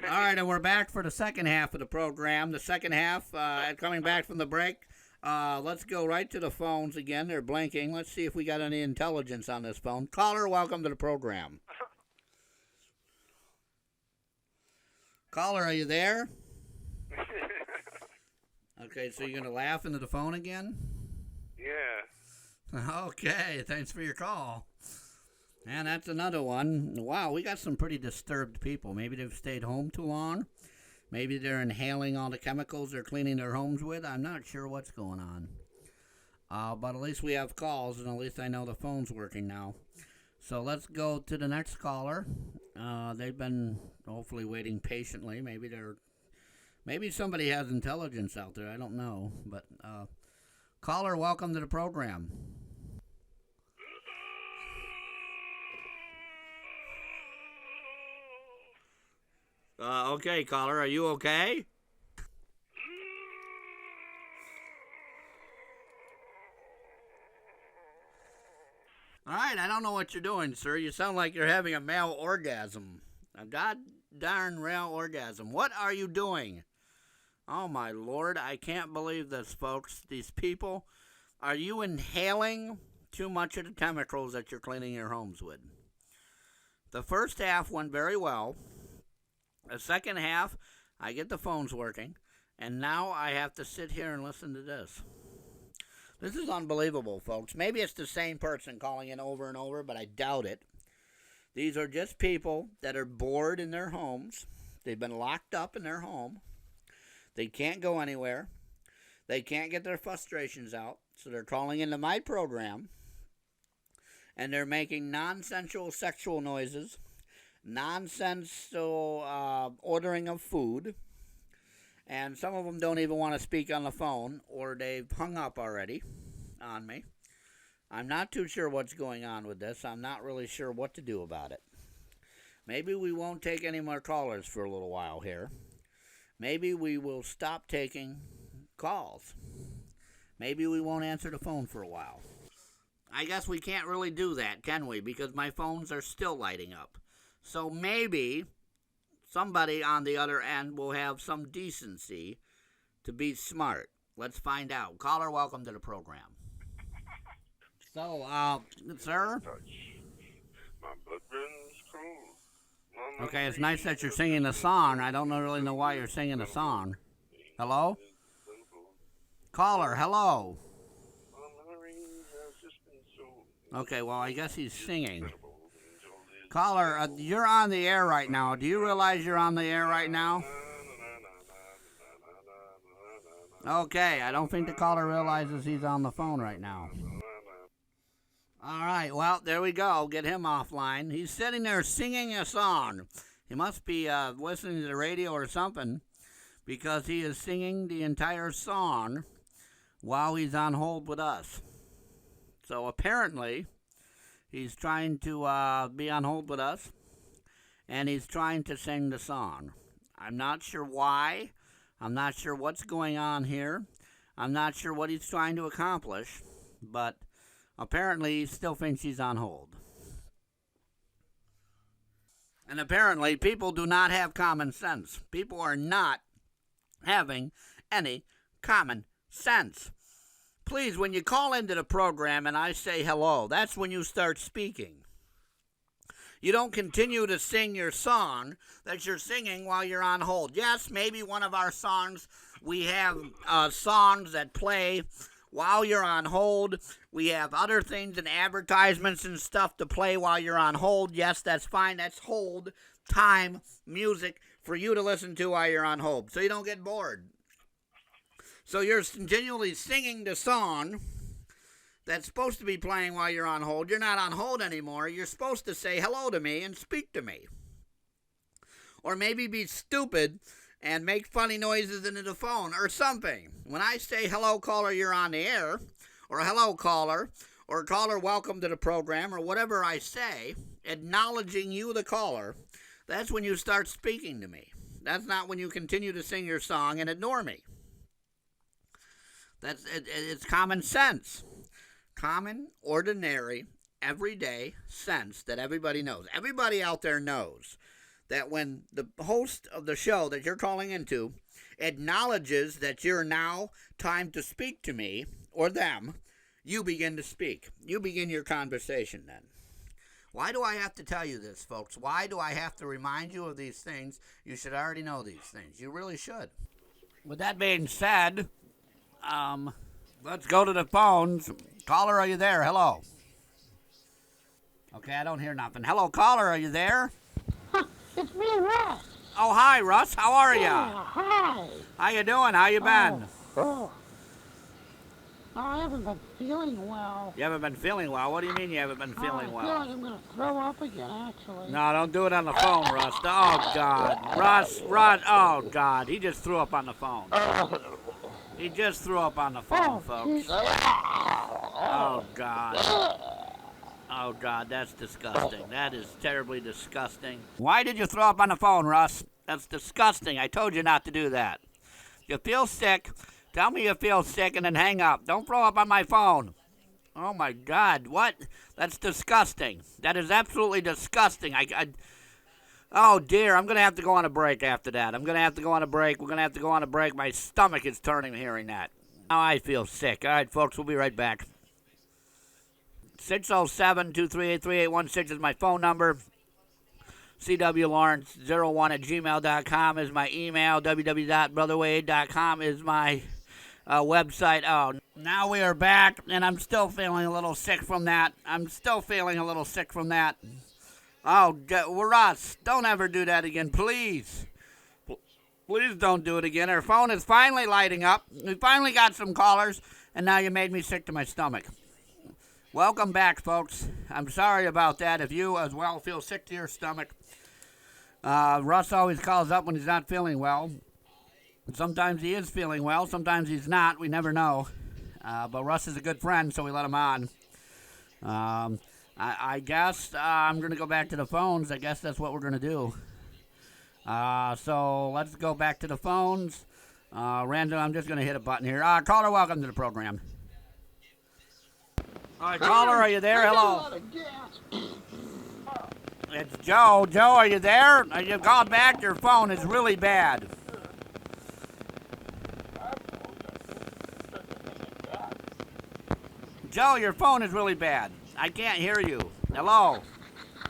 All right, and we're back for the second half of the program. The second half, coming back from the break, let's go right to the phones again. They're blinking. Let's see if we got any intelligence on this phone. Caller, welcome to the program. Caller, are you there? Okay, so you're going to laugh into the phone again? Yeah. Okay, thanks for your call. And that's another one. Wow, we got some pretty disturbed people. Maybe they've stayed home too long. Maybe they're inhaling all the chemicals they're cleaning their homes with. I'm not sure what's going on. But at least we have calls, and at least I know the phone's working now. So let's go to the next caller. They've been hopefully waiting patiently. Maybe somebody has intelligence out there. I don't know. But caller, welcome to the program. Okay, caller, are you okay? All right, I don't know what you're doing, sir. You sound like you're having a male orgasm. A god darn male orgasm. What are you doing? Oh, my Lord, I can't believe this, folks. These people, are you inhaling too much of the chemicals that you're cleaning your homes with? The first half went very well. The second half, I get the phones working, and now I have to sit here and listen to this. This is unbelievable, folks. Maybe it's the same person calling in over and over, but I doubt it. These are just people that are bored in their homes. They've been locked up in their home. They can't go anywhere. They can't get their frustrations out, so they're calling into my program, and they're making nonsensical sexual noises, nonsensical ordering of food, and some of them don't even want to speak on the phone, or they've hung up already on me. I'm not too sure what's going on with this. I'm not really sure what to do about it. Maybe we won't take any more callers for a little while here. Maybe we will stop taking calls. Maybe we won't answer the phone for a while. I guess we can't really do that, can we? Because my phones are still lighting up. So maybe somebody on the other end will have some decency to be smart. Let's find out. Caller, welcome to the program. So, sir? My blood runs cold. Okay, it's nice that you're singing a song. I don't really know why you're singing a song. Hello? Caller, hello. Okay, well, I guess he's singing. Caller, you're on the air right now. Do you realize you're on the air right now? Okay, I don't think the caller realizes he's on the phone right now. All right, well, there we go. Get him offline. He's sitting there singing a song. He must be listening to the radio or something, because he is singing the entire song while he's on hold with us. So apparently, he's trying to be on hold with us, and he's trying to sing the song. I'm not sure why. I'm not sure what's going on here. I'm not sure what he's trying to accomplish, but apparently he still thinks he's on hold. And apparently people do not have common sense. People are not having any common sense. Please, when you call into the program and I say hello, that's when you start speaking. You don't continue to sing your song that you're singing while you're on hold. Yes, maybe one of our songs, we have songs that play while you're on hold. We have other things and advertisements and stuff to play while you're on hold. Yes, that's fine. That's hold time music for you to listen to while you're on hold, so you don't get bored. So you're continually singing the song that's supposed to be playing while you're on hold. You're not on hold anymore. You're supposed to say hello to me and speak to me. Or maybe be stupid and make funny noises into the phone or something. When I say, hello, caller, you're on the air, or hello, caller, or caller, welcome to the program, or whatever I say, acknowledging you, the caller, that's when you start speaking to me. That's not when you continue to sing your song and ignore me. It's common sense. Common, ordinary, everyday sense that everybody knows. Everybody out there knows that when the host of the show that you're calling into acknowledges that you're now time to speak to me or them, you begin to speak. You begin your conversation then. Why do I have to tell you this, folks? Why do I have to remind you of these things? You should already know these things. You really should. With that being said, let's go to the phones. Caller, are you there? Hello. Okay, I don't hear nothing. Hello, caller, are you there? It's me, Russ. Oh, hi, Russ. How are you? Yeah, hi. How you doing? How you been? Oh. I haven't been feeling well. You haven't been feeling well? What do you mean you haven't been feeling I feel well? like I'm going to throw up again, actually. No, don't do it on the phone, Russ. Oh, God. Russ, oh, God. He just threw up on the phone. He just threw up on the phone, folks. Oh, God. Oh, God, that's disgusting. That is terribly disgusting. Why did you throw up on the phone, Russ? That's disgusting. I told you not to do that. You feel sick, tell me you feel sick and then hang up. Don't throw up on my phone. Oh, my God. What? That's disgusting. That is absolutely disgusting. Oh, dear. I'm going to have to go on a break after that. I'm going to have to go on a break. We're going to have to go on a break. My stomach is turning hearing that. Now I feel sick. All right, folks, we'll be right back. 607-238-3816 is my phone number. CWLawrence01@gmail.com is my email. www.brotherwade.com is my website. Oh, now we are back, and I'm still feeling a little sick from that. Oh, Russ, don't ever do that again, please. Please don't do it again. Our phone is finally lighting up. We finally got some callers, and now you made me sick to my stomach. Welcome back, folks. I'm sorry about that. If you as well feel sick to your stomach, Russ always calls up when he's not feeling well. Sometimes he is feeling well. Sometimes he's not. We never know. But Russ is a good friend, so we let him on. I guess I'm going to go back to the phones. I guess that's what we're going to do. So let's go back to the phones. Random, I'm just going to hit a button here. Caller, welcome to the program. All right, caller, are you there? Hello. It's Joe. Joe, are you there? You called back. Your phone is really bad. Joe, your phone is really bad. I can't hear you. Hello.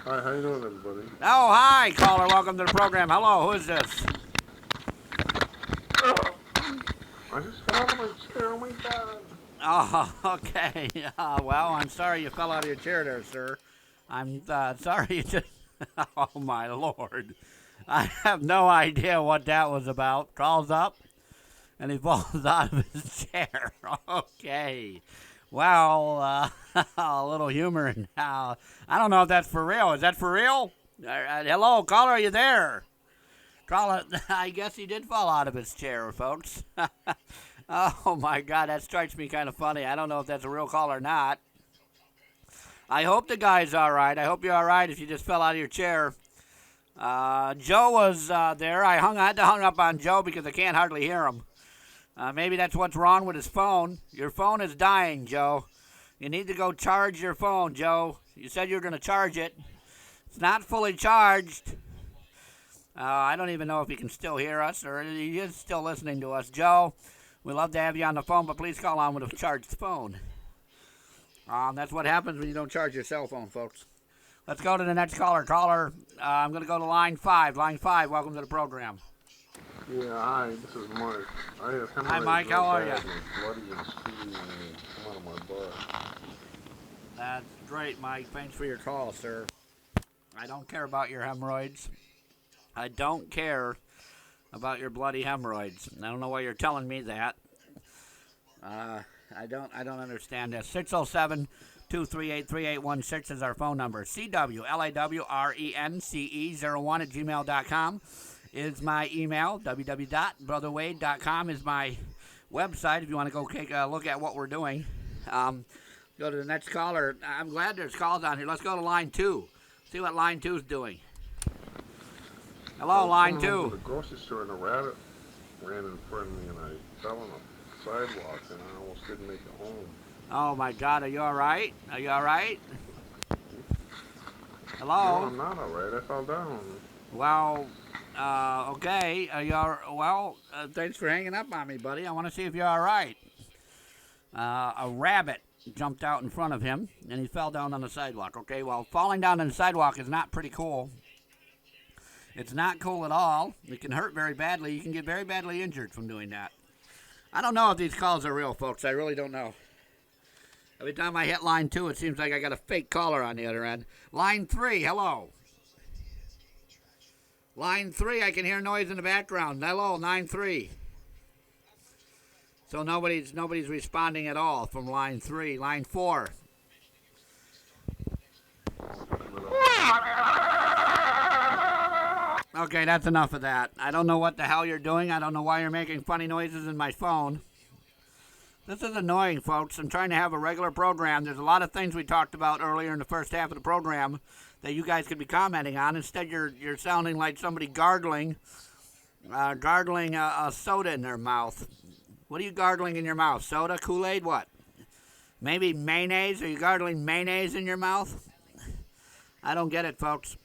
Hi, how you doing, everybody? Oh, hi, caller. Welcome to the program. Hello, who is this? I just fell out of my chair. Oh my God. Oh, okay. Well, I'm sorry you fell out of your chair there, sir. I'm sorry you just... Oh, my Lord. I have no idea what that was about. Crawls up, and he falls out of his chair. Okay. Well, a little humor now. I don't know if that's for real. Is that for real? Hello, caller, are you there? Caller, I guess he did fall out of his chair, folks. Oh, my God, that strikes me kind of funny. I don't know if that's a real call or not. I hope the guy's all right. I hope you're all right if you just fell out of your chair. Joe was there. I had to hang up on Joe because I can't hardly hear him. Maybe that's what's wrong with his phone. Your phone is dying, Joe. You need to go charge your phone, Joe. You said you were going to charge it. It's not fully charged. I don't even know if he can still hear us or he is still listening to us. Joe, we'd love to have you on the phone, but please call on with a charged phone. That's what happens when you don't charge your cell phone, folks. Let's go to the next caller. Caller, I'm going to go to line 5. Line 5, welcome to the program. Yeah, hi, this is Mike. I have hemorrhoids. Hi, Mike, how are you? And it's bloody and stoozy and come out of my butt. That's great, Mike. Thanks for your call, sir. I don't care about your hemorrhoids. I don't care about your bloody hemorrhoids. I don't know why you're telling me that. I don't understand this. 607-238-3816 is our phone number. CWLAWRENCE01@gmail.com is my email. www.brotherwade.com is my website if you want to go take a look at what we're doing. Go to the next caller. I'm glad there's calls on here. Let's go to line 2. See what line 2 is doing. Hello, line 2. I went to the grocery store and a rabbit ran in front of me and I fell on the sidewalk and I almost didn't make it home. Oh my God, are you all right? Are you all right? No, Hello? I'm not all right. I fell down. Well, okay. Are you all, well, thanks for hanging up on me, buddy. I want to see if you're all right. A rabbit jumped out in front of him and he fell down on the sidewalk. Okay, well, falling down on the sidewalk is not pretty cool. It's not cool at all. It can hurt very badly. You can get very badly injured from doing that. I don't know if these calls are real, folks. I really don't know. Every time I hit line 2, it seems like I got a fake caller on the other end. Line 3, hello. Line 3, I can hear noise in the background. Hello, line 3. So nobody's responding at all from line 3. Line 4. Okay, that's enough of that. I don't know what the hell you're doing. I don't know why you're making funny noises in my phone. This is annoying, folks. I'm trying to have a regular program. There's a lot of things we talked about earlier in the first half of the program that you guys could be commenting on. Instead, you're sounding like somebody gargling a soda in their mouth. What are you gargling in your mouth? Soda? Kool-Aid? What? Maybe mayonnaise? Are you gargling mayonnaise in your mouth? I don't get it, folks.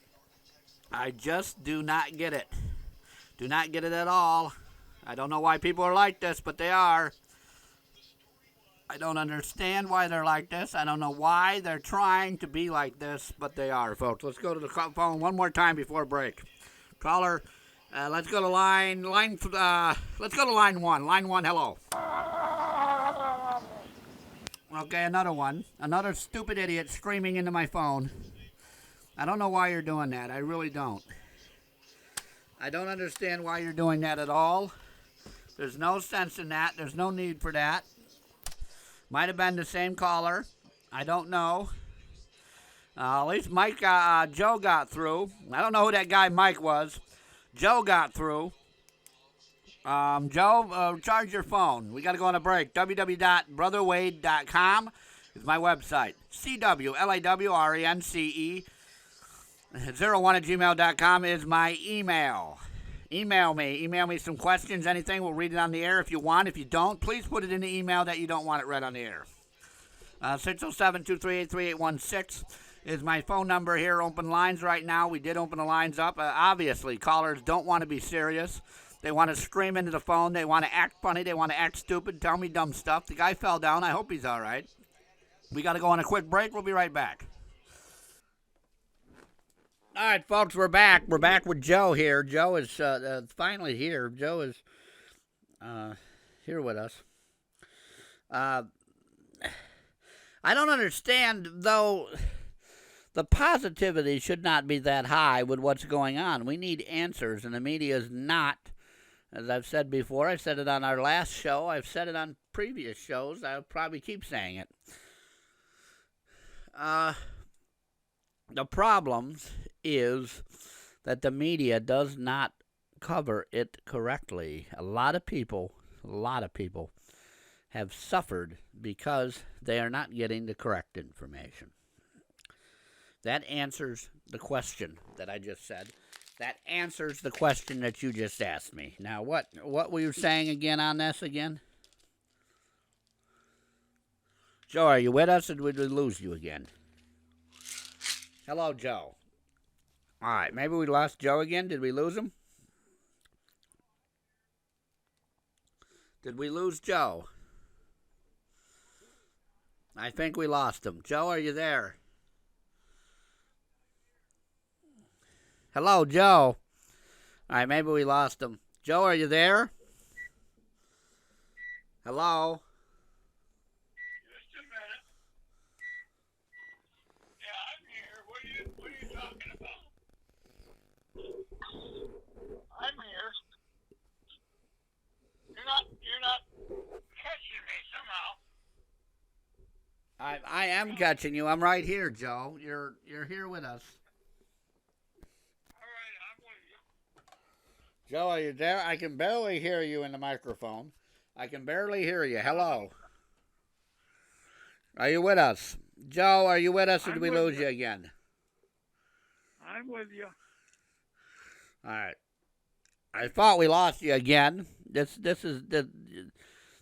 I just do not get it. Do not get it at all. I don't know why people are like this, but they are. I don't understand why they're like this. I don't know why they're trying to be like this, but they are, folks. Let's go to the phone one more time before break. Caller, let's go to line 1. Line 1, hello. Okay, another one. Another stupid idiot screaming into my phone. I don't know why you're doing that. I really don't. I don't understand why you're doing that at all. There's no sense in that. There's no need for that. Might have been the same caller. I don't know. At least Joe got through. I don't know who that guy Mike was. Joe got through. Joe, charge your phone. We got to go on a break. www.brotherwade.com is my website. CWLAWRENCE01@gmail.com is my email. Email me some questions, anything. We'll read it on the air if you want. If you don't, please put it in the email that you don't want it read on the air. 607-238-3816 is my phone number here. Open lines right now. We did open the lines up. Obviously, callers don't want to be serious. They want to scream into the phone. They want to act funny. They want to act stupid, tell me dumb stuff. The guy fell down. I hope he's all right. We got to go on a quick break. We'll be right back. All right, folks, we're back. We're back with Joe here. Joe is finally here. Joe is here with us. I don't understand, though. The positivity should not be that high with what's going on. We need answers, and the media is not. As I've said before, I said it on our last show. I've said it on previous shows. I'll probably keep saying it. The problem is that the media does not cover it correctly. A lot of people have suffered because they are not getting the correct information. That answers the question that I just said. That answers the question that you just asked me. Now, what were you saying again on this again? Joe, are you with us or did we lose you again? Hello, Joe. All right, maybe we lost Joe again. Did we lose him? Did we lose Joe? I think we lost him. Joe, are you there? Hello, Joe. All right, maybe we lost him. Joe, are you there? Hello? Just a minute. Yeah, I'm here. What are you talking about? I'm here. You're not catching me somehow. I am catching you. I'm right here, Joe. You're here with us. All right, I'm with you. Joe, are you there? I can barely hear you in the microphone. I can barely hear you. Hello. Are you with us? Joe, are you with us or did we lose you again? I'm with you. All right. I thought we lost you again. This is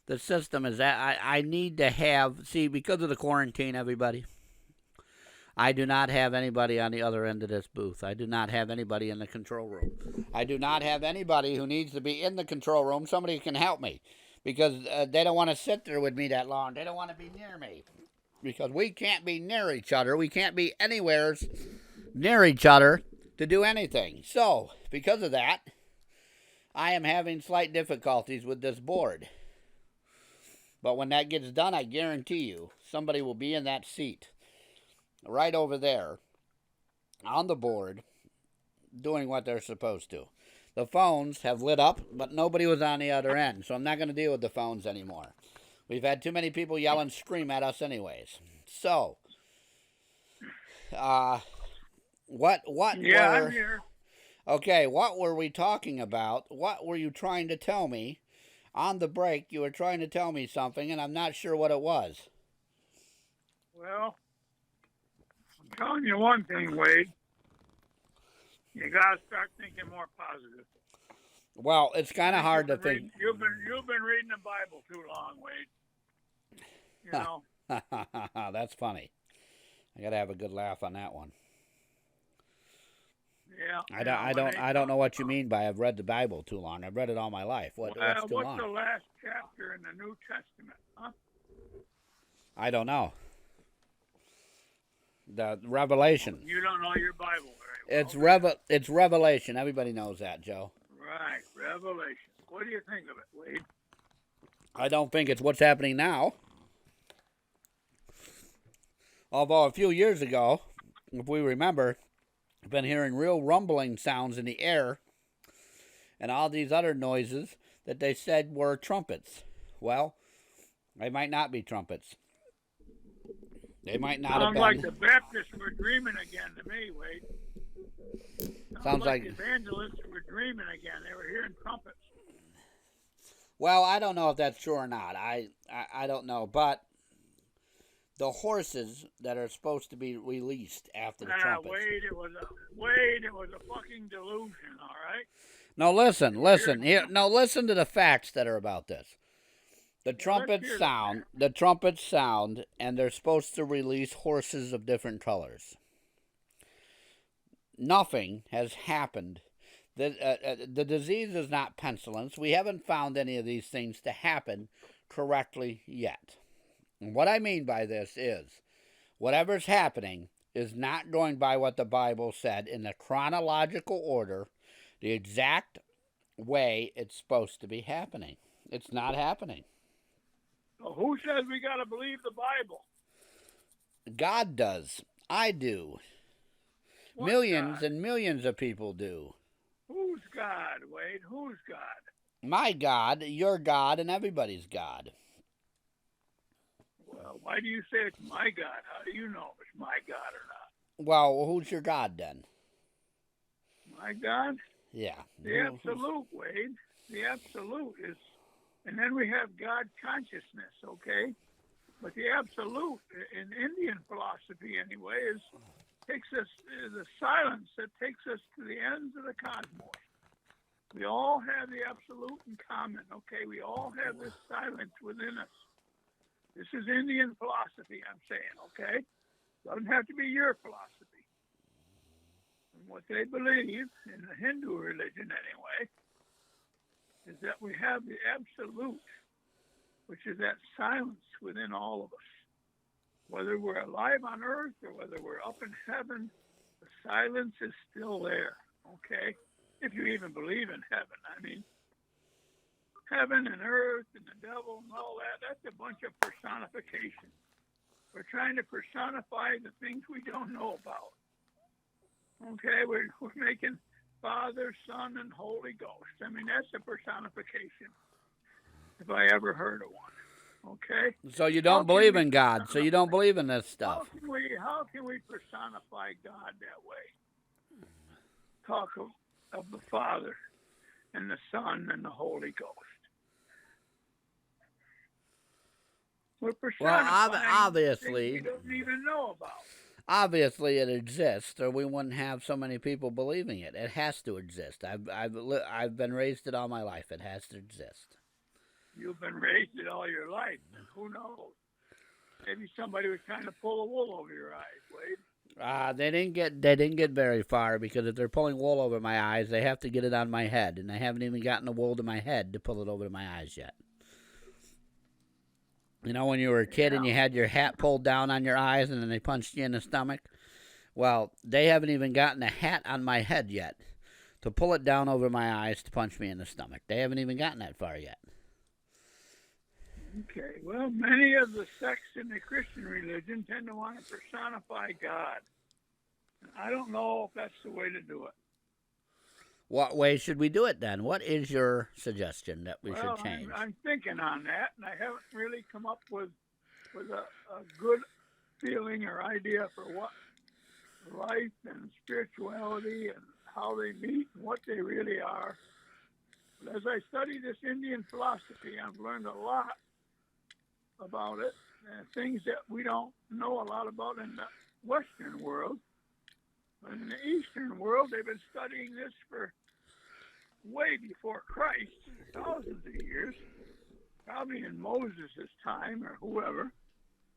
the system is that I need to have, see, because of the quarantine, everybody, I do not have anybody on the other end of this booth. I do not have anybody in the control room. I do not have anybody who needs to be in the control room. Somebody who can help me because they don't want to sit there with me that long. They don't want to be near me because we can't be near each other. We can't be anywhere near each other to do anything. So, because of that, I am having slight difficulties with this board. But when that gets done, I guarantee you, somebody will be in that seat right over there on the board doing what they're supposed to. The phones have lit up, but nobody was on the other end, so I'm not going to deal with the phones anymore. We've had too many people yell and scream at us anyways. So, what Yeah, were... I'm here. Okay, what were we talking about? What were you trying to tell me? On the break, you were trying to tell me something, and I'm not sure what it was. Well, I'm telling you one thing, Wade. You gotta start thinking more positive. Well, it's kind of hard to think. You've been reading the Bible too long, Wade. You know. That's funny. I got to have a good laugh on that one. Yeah. I don't know what you mean by I've read the Bible too long. I've read it all my life. What's too what's long? the last chapter in the New Testament? Huh? I don't know. The Revelation. You don't know your Bible very well. It's Revelation. Everybody knows that, Joe. Right, Revelation. What do you think of it, Wade? I don't think it's what's happening now. Although a few years ago, if we remember, I've been hearing real rumbling sounds in the air and all these other noises that they said were trumpets. Well, they might not be trumpets. They might not have Sounds been. like the Baptists were dreaming again to me, Wade. Sounds like the evangelists were dreaming again. They were hearing trumpets. Well, I don't know if that's true or not. I don't know, but the horses that are supposed to be released after the trumpets. Wade, it was a fucking delusion, all right? No, listen. Here, no, listen to the facts that are about this. The trumpets sound, and they're supposed to release horses of different colors. nothing has happened. The disease is not pestilence. We haven't found any of these things to happen correctly yet. And what I mean by this is whatever's happening is not going by what the Bible said in the chronological order, the exact way it's supposed to be happening. It's not happening. Well, who says we got to believe the Bible? God does. I do. What Millions God? and millions of people do. Who's God, Wade? Who's God? My God, your God, and everybody's God. Well, why do you say it's my God? How do you know if it's my God or not? Well, who's your God then? My God? Yeah. The absolute, Wade. The absolute is, and then we have God consciousness, okay? But the absolute, in Indian philosophy anyway, takes us the silence that takes us to the ends of the cosmos. We all have the absolute in common, okay? We all have this silence within us. This is Indian philosophy, I'm saying, okay? Doesn't have to be your philosophy. And what they believe, in the Hindu religion anyway, is that we have the absolute, which is that silence within all of us. Whether we're alive on earth or whether we're up in heaven, the silence is still there, okay? If you even believe in heaven. I mean, heaven and earth and the devil and all that, that's a bunch of personification. We're trying to personify the things we don't know about. Okay, we're making Father, Son, and Holy Ghost. I mean, that's a personification, if I ever heard of one. Okay? So you don't believe in God. So you don't believe in this How stuff. can we personify God that way? Talk of the Father and the Son and the Holy Ghost. We're personifying obviously, things we don't even know about. Obviously, it exists, or we wouldn't have so many people believing it. It has to exist. I've been raised it all my life. It has to exist. You've been raised it all your life. Who knows? Maybe somebody was trying to pull the wool over your eyes, Wade. They didn't get very far, because if they're pulling wool over my eyes, they have to get it on my head, and I haven't even gotten the wool to my head to pull it over to my eyes yet. You know, when you were a kid and you had your hat pulled down on your eyes and then they punched you in the stomach? Well, they haven't even gotten a hat on my head yet to pull it down over my eyes to punch me in the stomach. They haven't even gotten that far yet. Okay, well, many of the sects in the Christian religion tend to want to personify God. I don't know if that's the way to do it. What way should we do it then? What is your suggestion that we should change? I'm thinking on that, and I haven't really come up with a good feeling or idea for what life and spirituality and how they meet and what they really are. But as I study this Indian philosophy, I've learned a lot about it, and things that we don't know a lot about in the Western world. But in the Eastern world, they've been studying this for way before Christ, thousands of years, probably in Moses' time or whoever,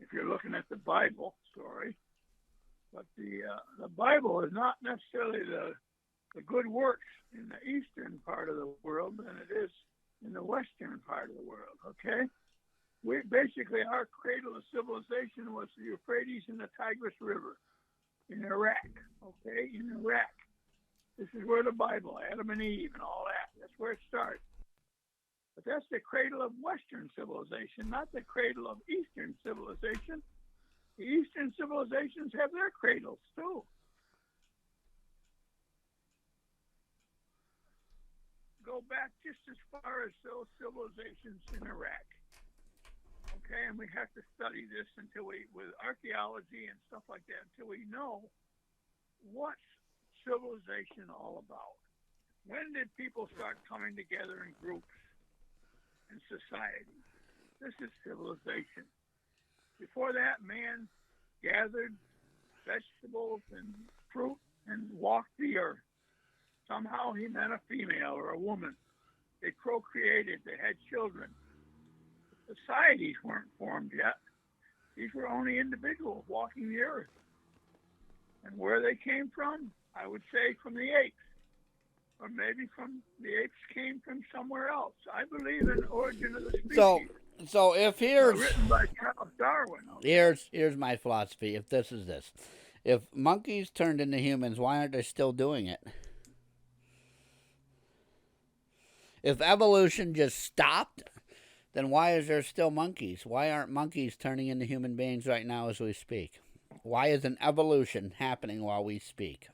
if you're looking at the Bible story. But the Bible is not necessarily the good works in the Eastern part of the world than it is in the Western part of the world, okay? Our cradle of civilization was the Euphrates and the Tigris River in Iraq, okay? In Iraq. This is where the Bible, Adam and Eve and all that, that's where it starts. But that's the cradle of Western civilization, not the cradle of Eastern civilization. The Eastern civilizations have their cradles too. Go back just as far as those civilizations in Iraq. Okay, and we have to study this with archaeology and stuff like that, until we know what's civilization all about. When did people start coming together in groups and society? This is civilization. Before that, man gathered vegetables and fruit and walked the earth. Somehow he met a female or a woman. They procreated, they had children. Societies weren't formed yet. These were only individuals walking the earth. And where they came from, I would say from the apes. Or maybe from the apes came from somewhere else. I believe in origin of the species. So if here's written by Charles Darwin. here's my philosophy. If this is this, if monkeys turned into humans, why aren't they still doing it? If evolution just stopped, then why is there still monkeys? Why aren't monkeys turning into human beings right now as we speak? Why isn't evolution happening while we speak?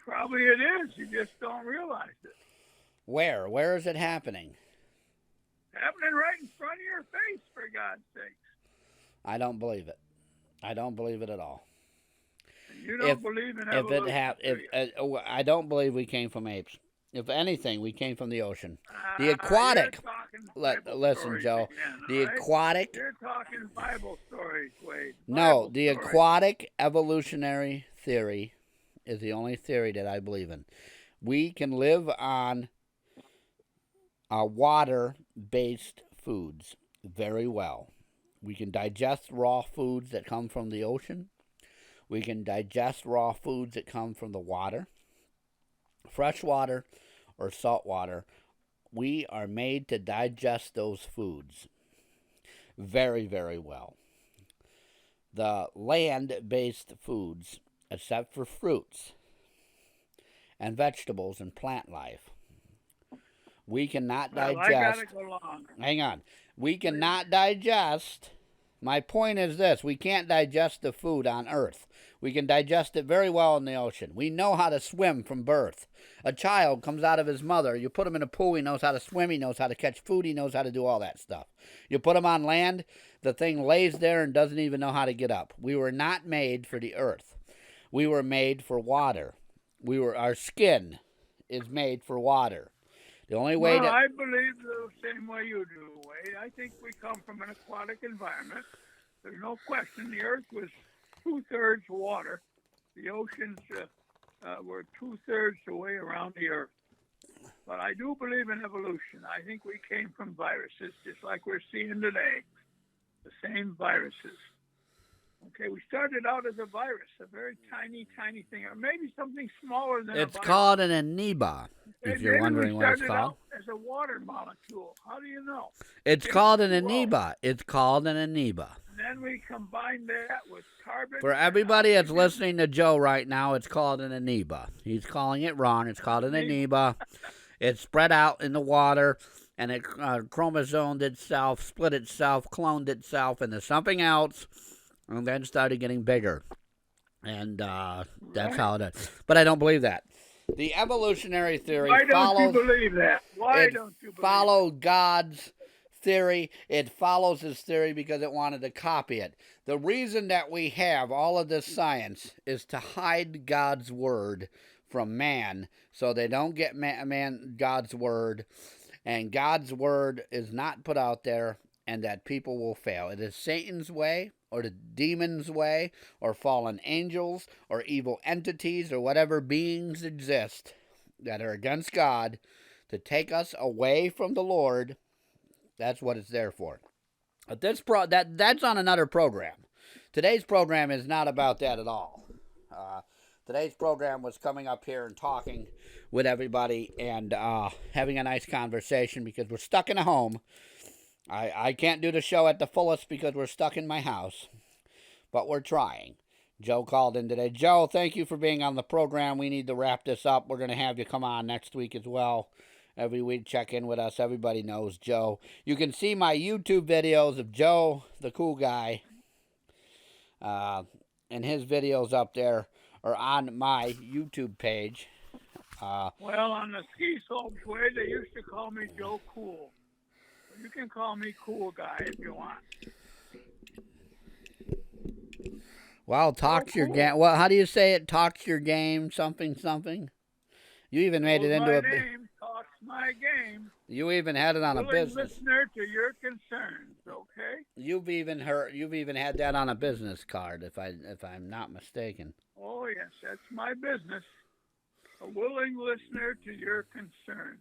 Probably it is. You just don't realize it. Where? Where is it happening? Happening right in front of your face, for God's sakes. I don't believe it. I don't believe it at all. You don't believe in evolution. I don't believe we came from apes. If anything, we came from the ocean. The aquatic. Listen, Joe. Again, the aquatic. You're talking Bible stories, Wade. No, the aquatic evolutionary theory is the only theory that I believe in. We can live on water-based foods very well. We can digest raw foods that come from the ocean. We can digest raw foods that come from the water, fresh water or salt water. We are made to digest those foods very, very well. The land-based foods, except for fruits and vegetables and plant life, we cannot digest. I gotta go longer. Hang on. We cannot digest. My point is this. We can't digest the food on Earth. We can digest it very well in the ocean. We know how to swim from birth. A child comes out of his mother. You put him in a pool, he knows how to swim, he knows how to catch food, he knows how to do all that stuff. You put him on land, the thing lays there and doesn't even know how to get up. We were not made for the earth. We were made for water. Our skin is made for water. The only way I believe the same way you do, Wade. I think we come from an aquatic environment. There's no question the earth was 2/3 water. The oceans were 2/3 the way around the earth. But I do believe in evolution. I think we came from viruses, just like we're seeing today. The same viruses. Okay, we started out as a virus, a very tiny, tiny thing, or maybe something smaller than a virus. It's called an amoeba, if you're wondering what it's called. Maybe we started out as a water molecule. How do you know? It's called an amoeba. It's called an amoeba. And then we combine that with carbon. For everybody that's listening to Joe right now, it's called an amoeba. He's calling it wrong. It's called an amoeba. It's spread out in the water, and it chromosomed itself, split itself, cloned itself into something else, and then started getting bigger. And that's how it is. But I don't believe that. The evolutionary theory follows... Why don't you believe that? Why don't you believe follow God's theory. It follows his theory because it wanted to copy it. The reason that we have all of this science is to hide God's word from man, so they don't get God's word, and God's word is not put out there, and that people will fail. It is Satan's way, or the demon's way, or fallen angels, or evil entities, or whatever beings exist that are against God to take us away from the Lord. That's what it's there for. But that's on another program. Today's program is not about that at all. Today's program was coming up here and talking with everybody and having a nice conversation because we're stuck in a home. I can't do the show at the fullest because we're stuck in my house, but we're trying. Joe called in today. Joe, thank you for being on the program. We need to wrap this up. We're going to have you come on next week as well. Every week, check in with us. Everybody knows Joe. You can see my YouTube videos of Joe, the cool guy, and his videos up there are on my YouTube page. Well, on the ski slopes way, they used to call me Joe Cool. You can call me Cool Guy if you want. Well, talk your game. Well, how do you say it? Talk your game, something, something. You even made it into a. My name talks my game. You even had it on a business. Listener to your concerns, okay? You've even had that on a business card, if I'm not mistaken. Oh yes, that's my business. A willing listener to your concerns.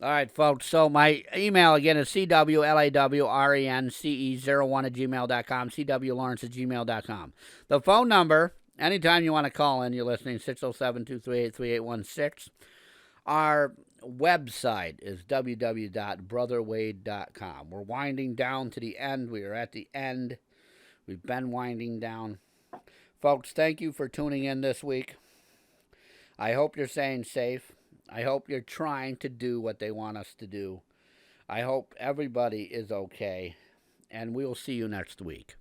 All right, folks. So my email again is cwlawrence01@gmail.com, cwlawrence@gmail.com. The phone number, anytime you want to call in, you're listening, 607-238-3816. Our website is www.brotherwade.com. We're winding down to the end. We are at the end. We've been winding down. Folks, thank you for tuning in this week. I hope you're staying safe. I hope you're trying to do what they want us to do. I hope everybody is okay. And we'll see you next week.